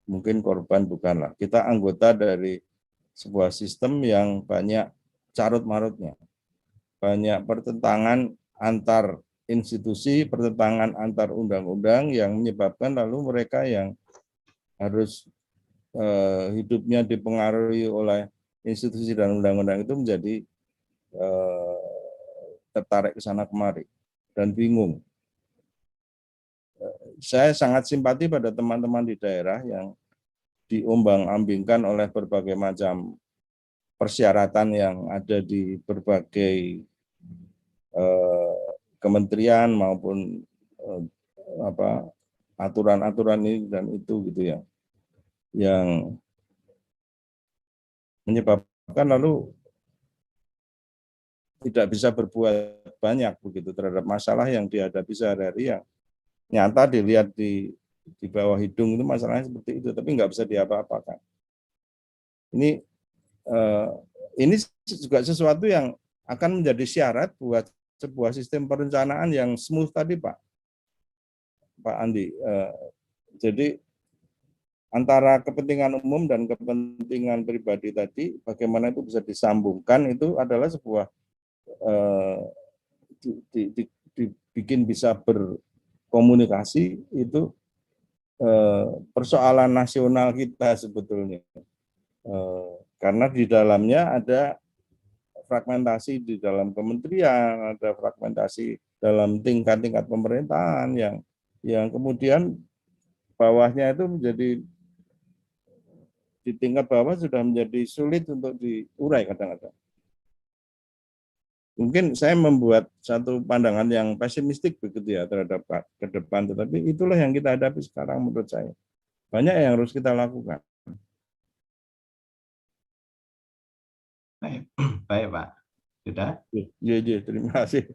mungkin korban bukanlah, kita anggota dari sebuah sistem yang banyak carut-marutnya, banyak pertentangan antar institusi, pertentangan antar undang-undang yang menyebabkan lalu mereka yang harus hidupnya dipengaruhi oleh institusi dan undang-undang itu menjadi tertarik ke sana kemari dan bingung. Saya sangat simpati pada teman-teman di daerah yang diombang-ambingkan oleh berbagai macam persyaratan yang ada di berbagai kementerian maupun aturan-aturan ini dan itu gitu ya, yang menyebabkan lalu tidak bisa berbuat banyak begitu terhadap masalah yang dihadapi sehari-hari yang nyata dilihat di bawah hidung itu masalahnya seperti itu, tapi nggak bisa diapa-apakan. Ini juga sesuatu yang akan menjadi syarat buat sebuah sistem perencanaan yang smooth tadi Pak Andi. Jadi antara kepentingan umum dan kepentingan pribadi tadi, bagaimana itu bisa disambungkan, itu adalah sebuah dibikin bisa berkomunikasi, itu persoalan nasional kita sebetulnya. Karena di dalamnya ada fragmentasi di dalam kementerian, ada fragmentasi dalam tingkat-tingkat pemerintahan yang kemudian bawahnya itu menjadi, di tingkat bawah sudah menjadi sulit untuk diurai kadang-kadang. Mungkin saya membuat satu pandangan yang pesimistik begitu ya terhadap ke depan, tetapi itulah yang kita hadapi sekarang menurut saya. Banyak yang harus kita lakukan. Baik Pak. Sudah? Iya, terima kasih.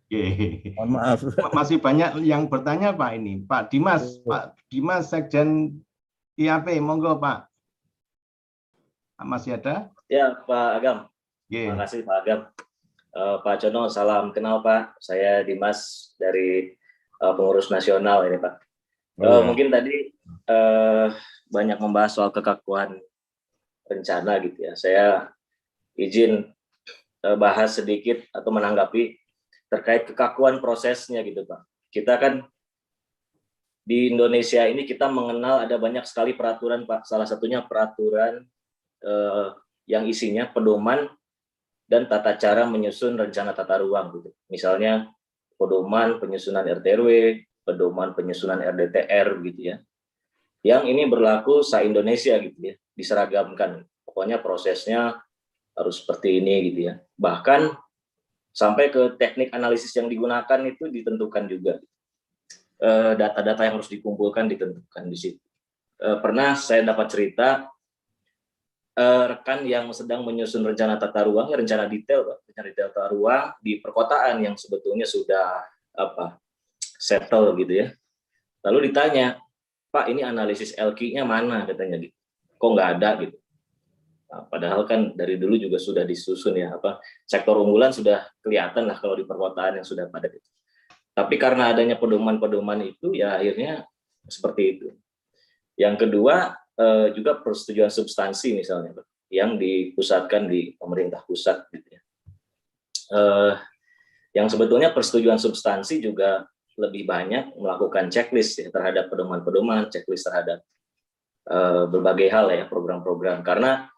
Mohon maaf. Masih banyak yang bertanya Pak ini. Pak Dimas, Sekjen IAP, monggo Pak. Masih ada? Ya, Pak Agam. Ye. Terima kasih, Pak Agam. Pak Cono, salam kenal, Pak. Saya Dimas dari pengurus nasional ini, Pak. Mungkin tadi banyak membahas soal kekakuan rencana gitu ya. Saya izin bahas sedikit atau menanggapi terkait kekakuan prosesnya gitu, Pak. Kita kan di Indonesia ini kita mengenal ada banyak sekali peraturan, Pak. Salah satunya peraturan yang isinya pedoman dan tata cara menyusun rencana tata ruang gitu. Misalnya pedoman penyusunan RT/RW, pedoman penyusunan RDTR gitu ya. Yang ini berlaku se-Indonesia gitu ya, diseragamkan. Pokoknya prosesnya harus seperti ini gitu ya. Bahkan sampai ke teknik analisis yang digunakan itu ditentukan juga. Data-data yang harus dikumpulkan ditentukan di situ. Pernah saya dapat cerita rekan yang sedang menyusun rencana tata ruang, rencana detail, Pak, rencana detail tata ruang di perkotaan yang sebetulnya sudah settle gitu ya. Lalu ditanya, Pak, ini analisis LQ-nya mana katanya gitu. Kok nggak ada gitu. Nah, padahal kan dari dulu juga sudah disusun ya, sektor unggulan sudah kelihatan lah kalau di perkotaan yang sudah padat itu. Tapi karena adanya pedoman-pedoman itu ya akhirnya seperti itu. Yang kedua juga persetujuan substansi misalnya, Pak, yang dipusatkan di pemerintah pusat gitu ya. Yang sebetulnya persetujuan substansi juga lebih banyak melakukan checklist ya, terhadap pedoman-pedoman, checklist terhadap berbagai hal ya, program-program. Karena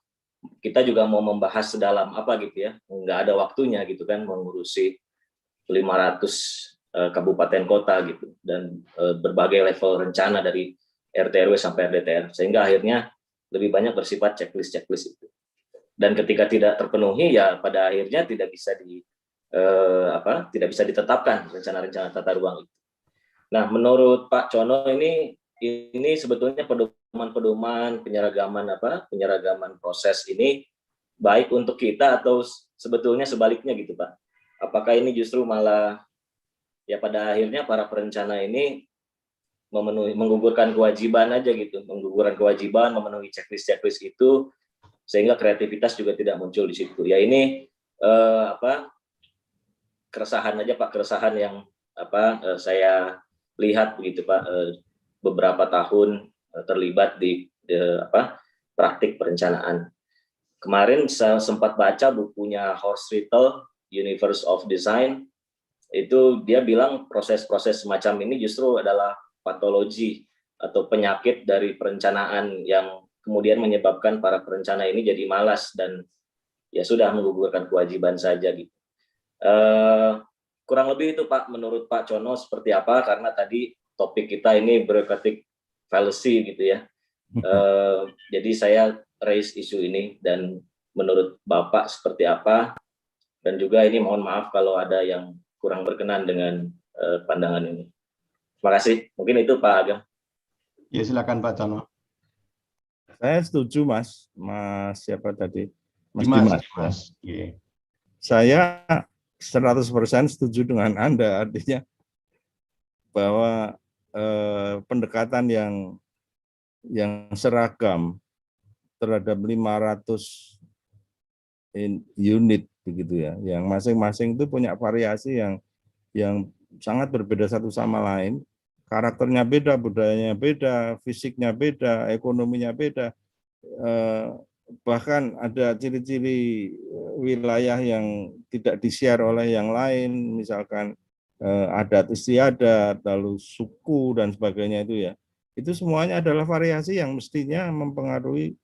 kita juga mau membahas sedalam apa gitu ya, nggak ada waktunya gitu kan, mengurusi 500 kabupaten kota gitu, dan berbagai level rencana dari RT/RW sampai RDTR, sehingga akhirnya lebih banyak bersifat checklist itu. Dan ketika tidak terpenuhi ya pada akhirnya tidak bisa tidak bisa ditetapkan rencana-rencana tata ruang itu. Nah, menurut Pak Cono ini sebetulnya pedoman-pedoman penyeragaman proses ini baik untuk kita atau sebetulnya sebaliknya gitu, Pak? Apakah ini justru malah ya pada akhirnya para perencana ini menggugurkan kewajiban aja gitu, memenuhi checklist itu, sehingga kreativitas juga tidak muncul di situ. Ya ini keresahan aja, Pak, keresahan yang saya lihat begitu, Pak, beberapa tahun terlibat di praktik perencanaan. Kemarin saya sempat baca bukunya Horst Rittel, Universe of Design. Itu dia bilang proses-proses semacam ini justru adalah patologi atau penyakit dari perencanaan yang kemudian menyebabkan para perencana ini jadi malas dan ya sudah menggugurkan kewajiban saja gitu. Kurang lebih itu, Pak, menurut Pak Cono seperti apa, karena tadi topik kita ini bureaucratic fallacy gitu ya. Jadi saya raise isu ini, dan menurut Bapak seperti apa, dan juga ini mohon maaf kalau ada yang kurang berkenan dengan pandangan ini. Terima kasih. Mungkin itu Pak Agam. Ya, silakan Pak Cono. Saya setuju, Mas siapa tadi? Mas Dimas. Yeah. Saya 100% setuju dengan Anda, artinya bahwa pendekatan yang seragam terhadap 500 unit begitu ya, yang masing-masing itu punya variasi yang sangat berbeda satu sama lain, karakternya beda, budayanya beda, fisiknya beda, ekonominya beda, bahkan ada ciri-ciri wilayah yang tidak di-share oleh yang lain, misalkan adat istiadat, lalu suku dan sebagainya itu ya. Itu semuanya adalah variasi yang mestinya mempengaruhi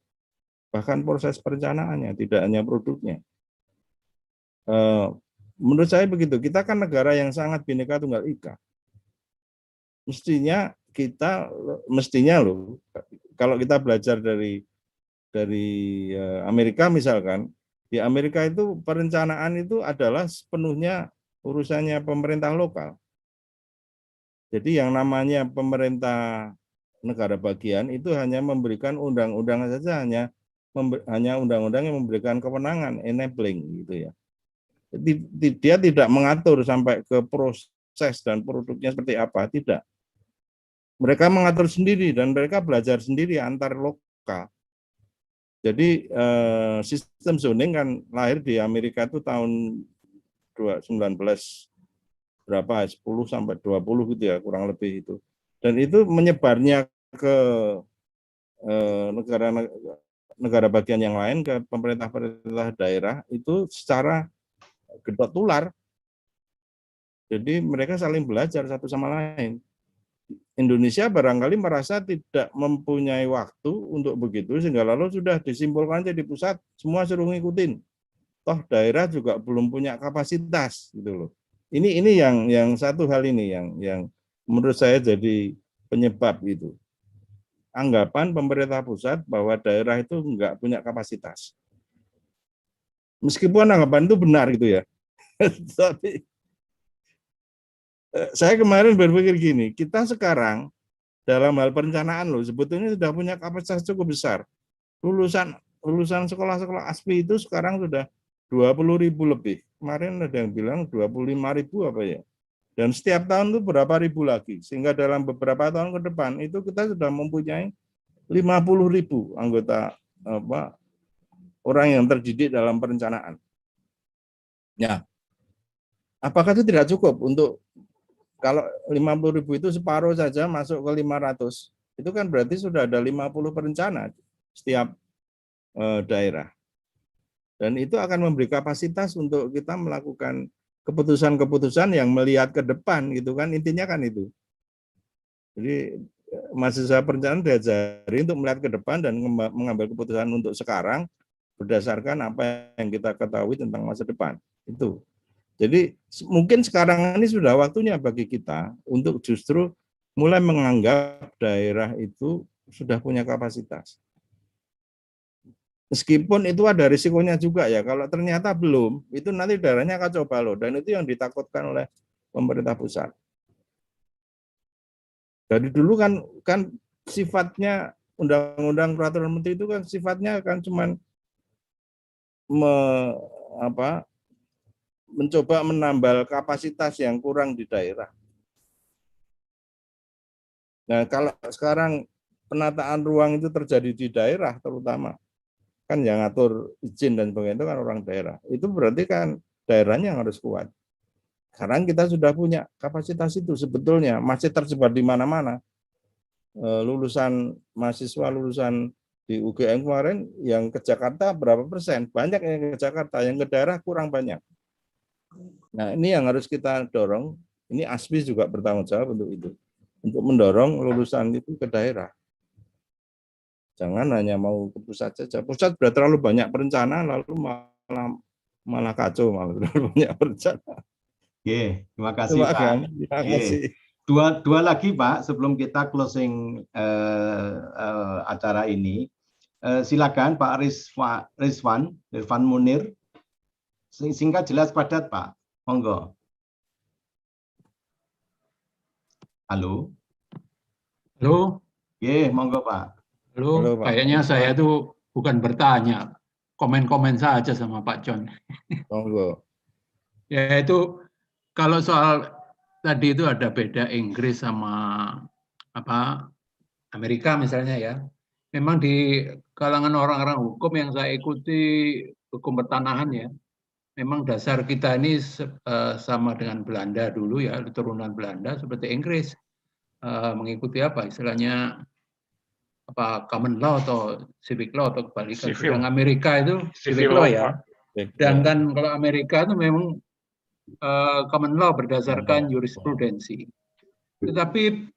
bahkan proses perencanaannya, tidak hanya produknya. Menurut saya begitu, kita kan negara yang sangat Bhinneka Tunggal Ika. Mestinya loh, kalau kita belajar dari Amerika misalkan, di Amerika itu perencanaan itu adalah sepenuhnya urusannya pemerintah lokal. Jadi yang namanya pemerintah negara bagian itu hanya memberikan undang-undang saja, hanya undang-undang yang memberikan kewenangan, enabling gitu ya. Dia tidak mengatur sampai ke proses dan produknya seperti apa, tidak. Mereka mengatur sendiri dan mereka belajar sendiri antar lokal. Jadi sistem zoning kan lahir di Amerika itu tahun 19 berapa 10 sampai 20 gitu ya, kurang lebih itu. Dan itu menyebarnya ke negara bagian yang lain, ke pemerintah daerah itu secara gedok tular. Jadi mereka saling belajar satu sama lain. Indonesia barangkali merasa tidak mempunyai waktu untuk begitu, sehingga lalu sudah disimpulkan aja di pusat, semua suruh ngikutin. Toh daerah juga belum punya kapasitas gitu loh. Ini yang satu hal ini yang menurut saya jadi penyebab itu. Anggapan pemerintah pusat bahwa daerah itu enggak punya kapasitas. Meskipun anggapan itu benar gitu ya. Tapi saya kemarin berpikir gini, kita sekarang dalam hal perencanaan loh, sebetulnya sudah punya kapasitas cukup besar. Lulusan sekolah-sekolah ASPI itu sekarang sudah 20.000 lebih. Kemarin ada yang bilang 25.000 apa ya. Dan setiap tahun itu berapa ribu lagi. Sehingga dalam beberapa tahun ke depan itu kita sudah mempunyai 50.000 anggota orang yang terdidik dalam perencanaan. Ya, apakah itu tidak cukup untuk kalau 50.000 itu separuh saja masuk ke 500, itu kan berarti sudah ada 50 perencana setiap daerah. Dan itu akan memberi kapasitas untuk kita melakukan keputusan-keputusan yang melihat ke depan gitu kan, intinya kan itu. Jadi mahasiswa perencanaan diajari untuk melihat ke depan dan mengambil keputusan untuk sekarang berdasarkan apa yang kita ketahui tentang masa depan. Itu. Jadi mungkin sekarang ini sudah waktunya bagi kita untuk justru mulai menganggap daerah itu sudah punya kapasitas. Meskipun itu ada risikonya juga ya, kalau ternyata belum, itu nanti daerahnya kacau balau, dan itu yang ditakutkan oleh pemerintah pusat. Dari dulu kan sifatnya undang-undang peraturan menteri itu kan sifatnya kan cuman mencoba menambal kapasitas yang kurang di daerah. Nah, kalau sekarang penataan ruang itu terjadi di daerah terutama, kan yang ngatur izin dan sebagainya itu kan orang daerah. Itu berarti kan daerahnya yang harus kuat. Sekarang kita sudah punya kapasitas itu sebetulnya, masih tersebar di mana-mana. Mahasiswa lulusan di UGM kemarin yang ke Jakarta berapa persen? Banyak yang ke Jakarta, yang ke daerah kurang banyak. Nah, ini yang harus kita dorong. Ini ASPI juga bertanggung jawab untuk itu. Untuk mendorong lulusan itu ke daerah. Jangan hanya mau ke pusat saja. Pusat sudah terlalu banyak perencana, lalu malah kacau, malah terlalu banyak perencana. Oke, terima kasih Pak. Terima kasih. Dua lagi Pak, sebelum kita closing acara ini. Silakan Pak Irfan Munir. Singkat jelas padat Pak, monggo. Halo. Halo. Monggo Pak. Halo, Pak. Kayaknya saya tuh bukan bertanya, komen-komen saja sama Pak John. Monggo. Ya itu kalau soal tadi itu ada beda Inggris sama Amerika misalnya ya. Memang di kalangan orang-orang hukum yang saya ikuti, hukum pertanahan ya, memang dasar kita ini sama dengan Belanda dulu ya, turunan Belanda seperti Inggris. Mengikuti apa istilahnya common law atau civic law atau kebalikan. Sedang Amerika itu civic law ya. Dan kan kalau Amerika itu memang common law berdasarkan jurisprudensi. Tetapi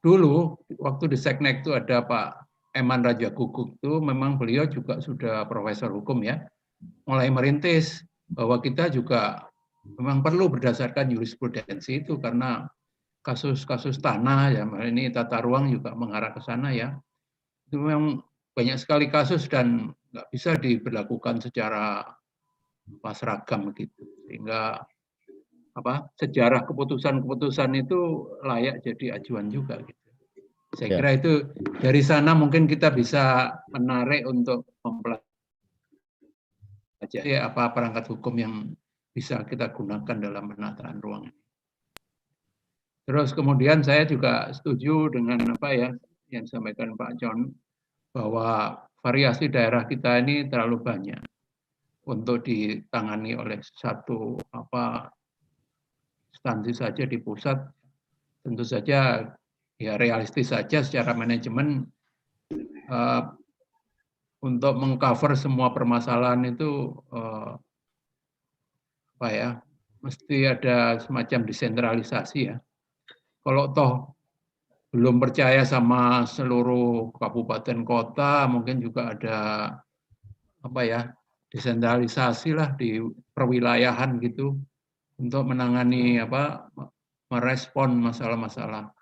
dulu waktu di Seknek itu ada Pak Eman Raja Guguk itu memang beliau juga sudah profesor hukum ya. Mulai merintis bahwa kita juga memang perlu berdasarkan jurisprudensi itu karena kasus-kasus tanah ya, ini tata ruang juga mengarah ke sana ya. Itu memang banyak sekali kasus dan nggak bisa diberlakukan secara seragam gitu. Sehingga sejarah keputusan-keputusan itu layak jadi acuan juga gitu. Saya kira itu dari sana mungkin kita bisa menarik untuk mempelajari apa perangkat hukum yang bisa kita gunakan dalam penataan ruang. Terus kemudian saya juga setuju dengan apa ya yang disampaikan Pak John bahwa variasi daerah kita ini terlalu banyak untuk ditangani oleh satu instansi saja di pusat. Tentu saja ya realistis saja secara manajemen untuk mengcover semua permasalahan itu mesti ada semacam desentralisasi ya. Kalau toh belum percaya sama seluruh kabupaten kota, mungkin juga ada desentralisasi lah di perwilayahan gitu untuk menangani merespon masalah-masalah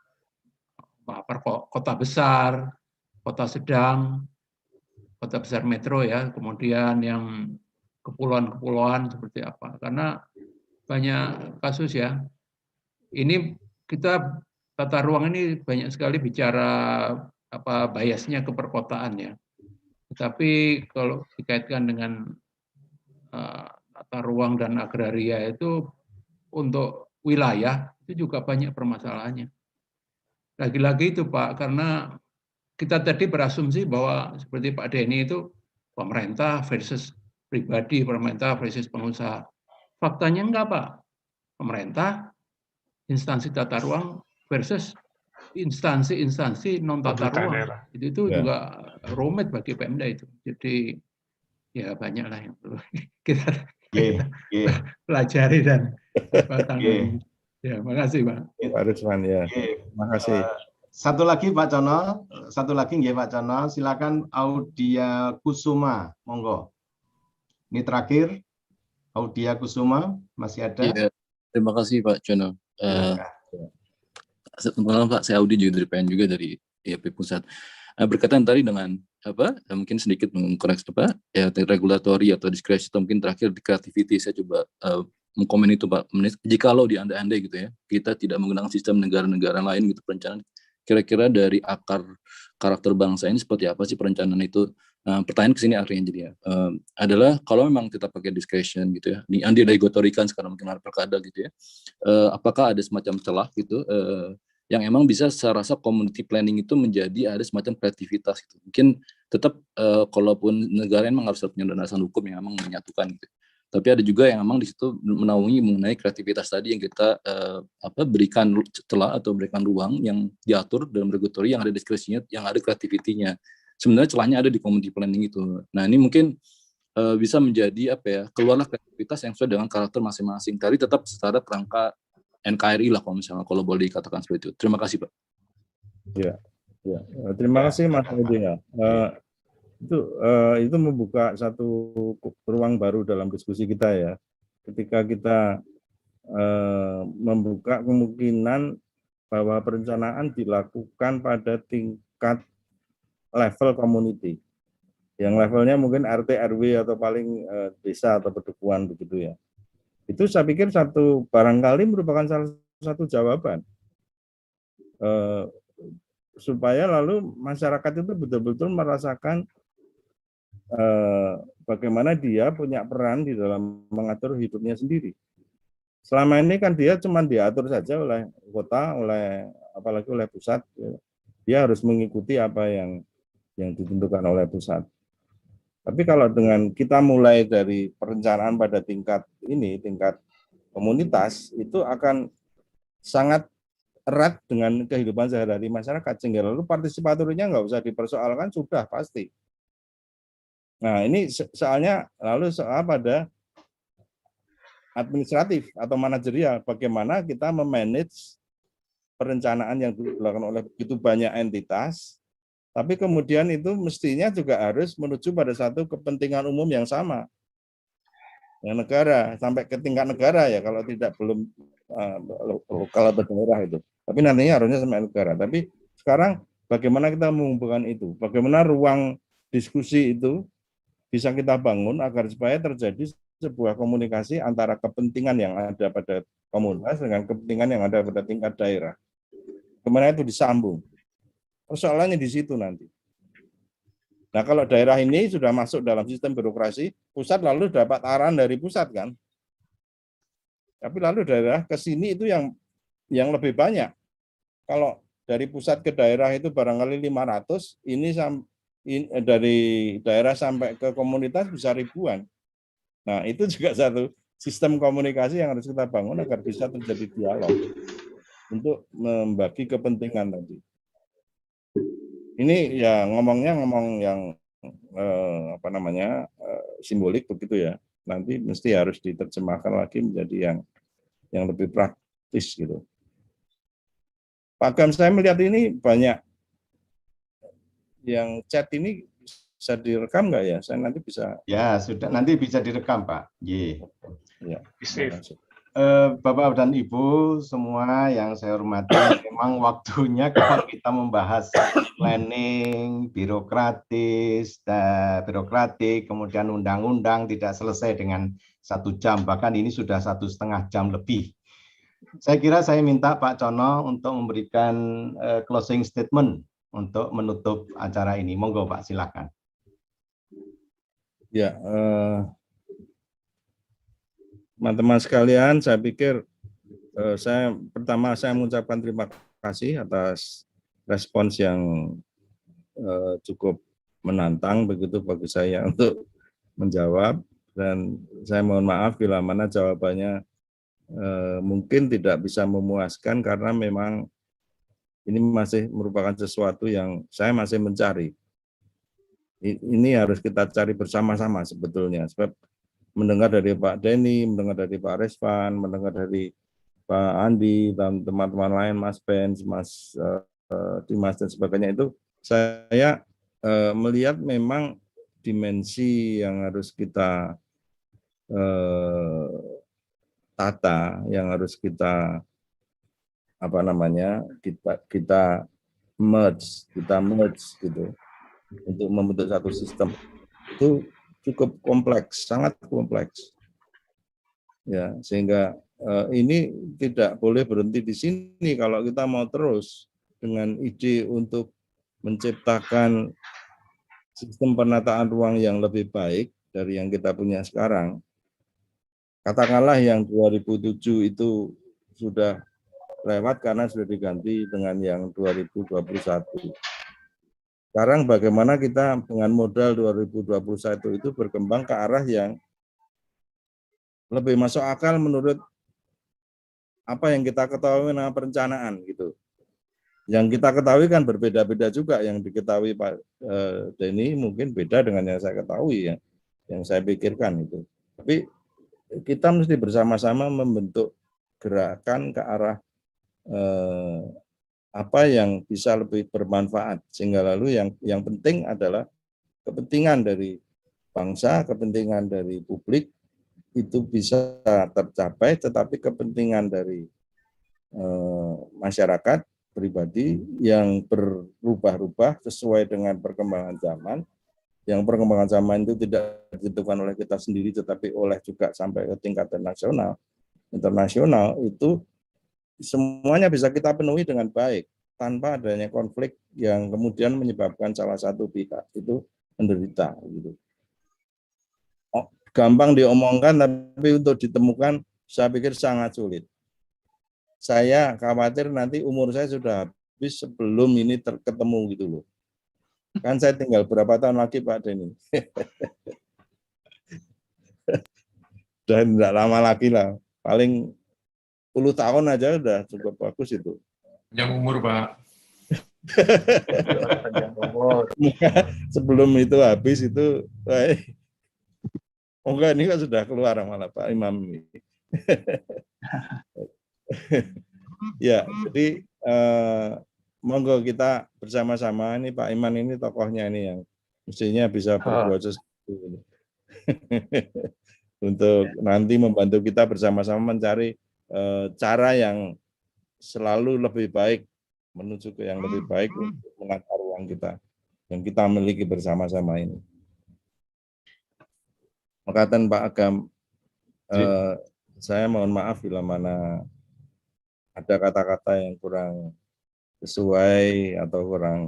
kota besar, kota sedang, kota besar metro ya, kemudian yang kepulauan-kepulauan seperti apa. Karena banyak kasus ya. Ini kita tata ruang ini banyak sekali bicara biasnya ke perkotaan ya. Tetapi kalau dikaitkan dengan tata ruang dan agraria itu untuk wilayah itu juga banyak permasalahannya. Lagi-lagi itu Pak, karena kita tadi berasumsi bahwa seperti Pak Denny itu pemerintah versus pribadi, pemerintah versus pengusaha. Faktanya enggak Pak. Pemerintah, instansi tata ruang versus instansi non tata ruang. Itu juga rumit bagi Pemda itu. Jadi ya banyaklah yang perlu kita pelajari dan tangani. Ya, makasih Pak. Pak Rusman ya. Terima kasih. Satu lagi Pak Cono, Pak Cono, silakan Audia Kusuma, monggo. Ini terakhir, Audia Kusuma masih ada? Iya, terima kasih Pak Cono. Selamat Pak, saya Audi juga dari PN juga dari IAP Pusat. Berkaitan tadi dengan mungkin sedikit mengkoreksi regulatori atau diskresi atau mungkin terakhir di creativity, saya coba mengkomen itu Pak. Jikalau di andai-andai gitu ya, kita tidak menggunakan sistem negara-negara lain gitu perencanaan, kira-kira dari akar karakter bangsa ini seperti apa sih perencanaan itu? Pertanyaan ke sini akhirnya jadi adalah kalau memang kita pakai discretion gitu ya, yang diregulatorikan sekarang mungkin ada perkada gitu ya, apakah ada semacam celah gitu yang emang bisa saya rasa community planning itu menjadi ada semacam kreativitas gitu. Mungkin tetap kalaupun negara memang harus punya landasan hukum yang memang menyatukan gitu. Tapi ada juga yang memang di situ menaungi mengenai kreativitas tadi yang kita berikan celah atau berikan ruang yang diatur dalam regulatori yang ada diskresinya, yang ada kreativitinya. Sebenarnya celahnya ada di community planning itu. Nah ini mungkin bisa menjadi keluarlah kreativitas yang sesuai dengan karakter masing-masing. Tadi tetap secara kerangka NKRI lah kalau boleh dikatakan seperti itu. Terima kasih Pak. Ya. Terima kasih Mas Edi ya. Itu membuka satu ruang baru dalam diskusi kita ya. Ketika kita membuka kemungkinan bahwa perencanaan dilakukan pada tingkat level community. Yang levelnya mungkin RT, RW atau paling desa atau pedukuhan begitu ya. Itu saya pikir barangkali merupakan salah satu jawaban. Supaya lalu masyarakat itu betul-betul merasakan bagaimana dia punya peran di dalam mengatur hidupnya sendiri. Selama ini kan dia cuma diatur saja oleh kota, apalagi oleh pusat. Dia harus mengikuti apa yang ditentukan oleh pusat. Tapi kalau dengan kita mulai dari perencanaan pada tingkat komunitas, itu akan sangat erat dengan kehidupan sehari-hari masyarakat, sehingga lalu partisipatornya nggak usah dipersoalkan, sudah pasti. Nah ini soalnya lalu soal pada administratif atau manajerial, bagaimana kita memanage perencanaan yang dilakukan oleh begitu banyak entitas, tapi kemudian itu mestinya juga harus menuju pada satu kepentingan umum yang sama. Yang negara, sampai ke tingkat negara ya, kalau tidak belum lokal atau daerah itu. Tapi nantinya harusnya sampai negara. Tapi sekarang bagaimana kita mengumpulkan itu? Bagaimana ruang diskusi itu bisa kita bangun agar supaya terjadi sebuah komunikasi antara kepentingan yang ada pada komunitas dengan kepentingan yang ada pada tingkat daerah. Bagaimana itu disambung? Persoalannya di situ nanti. Nah kalau daerah ini sudah masuk dalam sistem birokrasi, pusat lalu dapat arahan dari pusat kan. Tapi lalu daerah ke sini itu yang lebih banyak. Kalau dari pusat ke daerah itu barangkali 500, ini dari daerah sampai ke komunitas bisa ribuan. Nah, itu juga satu sistem komunikasi yang harus kita bangun agar bisa terjadi dialog untuk membagi kepentingan tadi. Ini ya ngomong yang simbolik begitu ya. Nanti mesti harus diterjemahkan lagi menjadi yang lebih praktis gitu. Pak Agam, saya melihat ini banyak yang chat ini bisa direkam nggak ya? Saya nanti bisa. Ya, sudah, nanti bisa direkam, Pak. Ya, Bapak dan Ibu semua yang saya hormati, memang waktunya kalau kita membahas planning, birokratik, kemudian undang-undang tidak selesai dengan 1 jam, bahkan ini sudah 1,5 jam lebih. Saya kira saya minta Pak Cono untuk memberikan closing statement untuk menutup acara ini. Monggo Pak, silakan. Ya, teman-teman sekalian, saya pikir pertama saya mengucapkan terima kasih atas respons yang cukup menantang begitu bagi saya untuk menjawab, dan saya mohon maaf bila mana jawabannya mungkin tidak bisa memuaskan karena memang ini masih merupakan sesuatu yang saya masih mencari. Ini harus kita cari bersama-sama sebetulnya, sebab mendengar dari Pak Denny, mendengar dari Pak Resvan, mendengar dari Pak Andi dan teman-teman lain, Mas Ben, Mas Dimas dan sebagainya, itu saya melihat memang dimensi yang harus kita tata, yang harus kita kita merge gitu untuk membentuk satu sistem itu cukup kompleks, sangat kompleks. Ya, sehingga ini tidak boleh berhenti di sini kalau kita mau terus dengan ide untuk menciptakan sistem penataan ruang yang lebih baik dari yang kita punya sekarang. Katakanlah yang 2007 itu sudah lewat karena sudah diganti dengan yang 2021. Sekarang bagaimana kita dengan modal 2021 itu berkembang ke arah yang lebih masuk akal menurut apa yang kita ketahui dengan perencanaan gitu. Yang kita ketahui kan berbeda-beda juga, yang diketahui Pak Denny mungkin beda dengan yang saya ketahui ya, yang saya pikirkan itu. Tapi kita mesti bersama-sama membentuk gerakan ke arah apa yang bisa lebih bermanfaat, sehingga lalu yang penting adalah kepentingan dari bangsa, kepentingan dari publik itu bisa tercapai, tetapi kepentingan dari masyarakat pribadi yang berubah-ubah sesuai dengan perkembangan zaman, yang perkembangan zaman itu tidak ditentukan oleh kita sendiri tetapi oleh juga sampai ke tingkatan nasional, internasional, itu semuanya bisa kita penuhi dengan baik tanpa adanya konflik yang kemudian menyebabkan salah satu pihak itu menderita gitu. Gampang diomongkan tapi untuk ditemukan saya pikir sangat sulit. Saya khawatir nanti umur saya sudah habis sebelum ini ketemu gitu loh. Kan saya tinggal berapa tahun lagi Pak Denny. Dan tidak lama lagi lah. Paling 10 tahun aja udah cukup bagus itu. Yang umur Pak. Sebelum itu habis itu, enggak, ini kan sudah keluar malah Pak Imam. Ya, jadi monggo kita bersama-sama, ini Pak Iman ini tokohnya ini yang mestinya bisa berbuat sesuatu ini. Untuk nanti membantu kita bersama-sama mencari cara yang selalu lebih baik, menuju ke yang lebih baik untuk menata ruang kita yang kita miliki bersama-sama ini. Makatan Pak Agam, saya mohon maaf bila mana ada kata-kata yang kurang sesuai atau kurang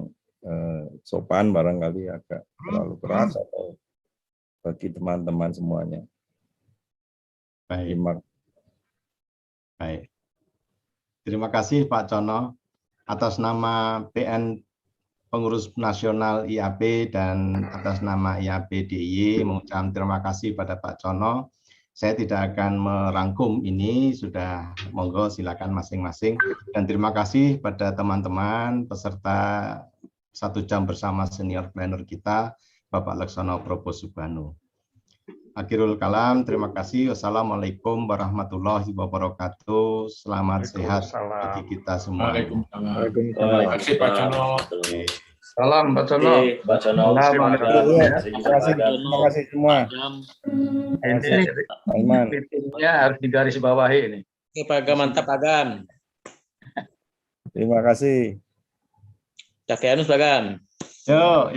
sopan, barangkali agak terlalu keras atau bagi teman-teman semuanya. Baik. Terima kasih Pak Cono atas nama PN pengurus nasional IAP dan atas nama IAP DIY mengucapkan terima kasih pada Pak Cono. Saya tidak akan merangkum ini, sudah monggo silakan masing-masing. Dan terima kasih pada teman-teman peserta 1 jam bersama senior planner kita, Bapak Laksono Probo Subhanu. Akhirul kalam, terima kasih. Wassalamualaikum warahmatullahi wabarakatuh. Selamat sehat bagi kita semua. Waalaikumsalam. Terima kasih Pak Cono. Salam Pak Cono. Pak Cono. Terima kasih semua. Ini meetingnya harus digarisbawahi ini. Pak Agam, mantap Pak Agam. Terima kasih. Cakianus Pak Agam. Yo.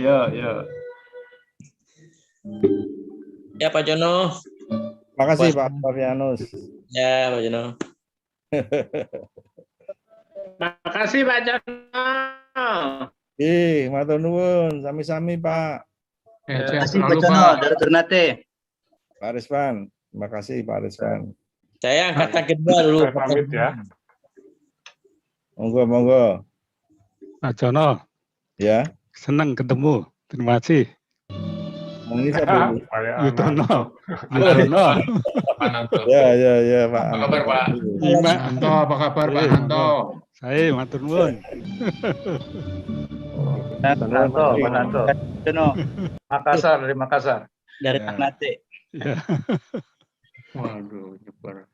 Ya Pak Jono. Terima kasih Pak Pavianus. Ya Pak Jono. Makasih Pak Jono. Matur nuwun, sami-sami Pak. Sehat selalu Pak. Pak Rizwan, terima kasih Pak Rizwan. Saya angkatan kedua dulu. Saya pamit ya. Monggo. Pak Jono, Ya. senang ketemu. Terima kasih. Ini siapa dulu? Yutono. Ya Pak. Apa kabar Pak? Pak Hanto, apa kabar Pak Hanto? Saya matur nuwun. Hanto. Makassar, dari Makassar. Dari Ya. Ternate. Ya. Waduh, nyebar.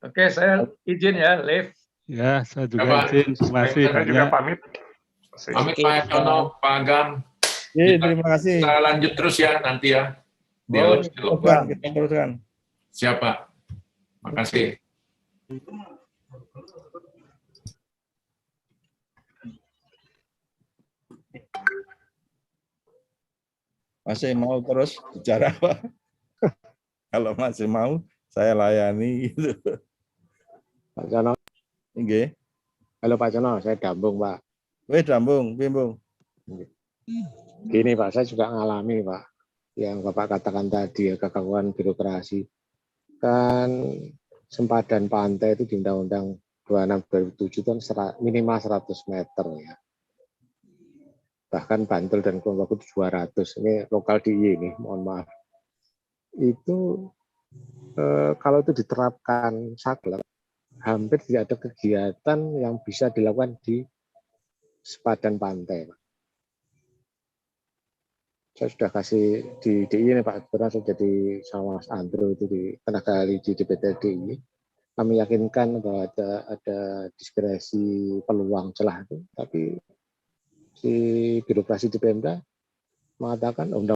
Oke, saya izin ya, live. Ya, saya juga Pak. izin. Terima kasih. Saya juga pamit. Pamit Pak Cono, Pak Agam. Terima kasih. Kita lanjut terus ya nanti ya. Kita teruskan. Siapa? Makasih. Masih mau terus bicara Pak? Kalau masih mau, saya layani gitu. Pak Cono. Nggih. Halo Pak Cono, saya Dambung Pak. Dambung, Bimbung. Gini Pak, saya juga ngalami Pak, yang Bapak katakan tadi ya, kegangguan birokrasi. Kan sempadan pantai itu di Undang-Undang 26/2007 kan minimal 100 meter ya. Bahkan Bantul dan Kulon Progo 200. Ini lokal DIY ini, mohon maaf. Itu kalau itu diterapkan saklek, hampir tidak ada kegiatan yang bisa dilakukan di sepadan pantai, Pak. Saya sudah kasih di DIY ini Pak, karena saya jadi sama Mas Andro itu di tenaga ahli di DPT DIY. Kami yakinkan bahwa ada diskresi peluang celah itu, tapi si birokrasi di Pemda mengatakan undang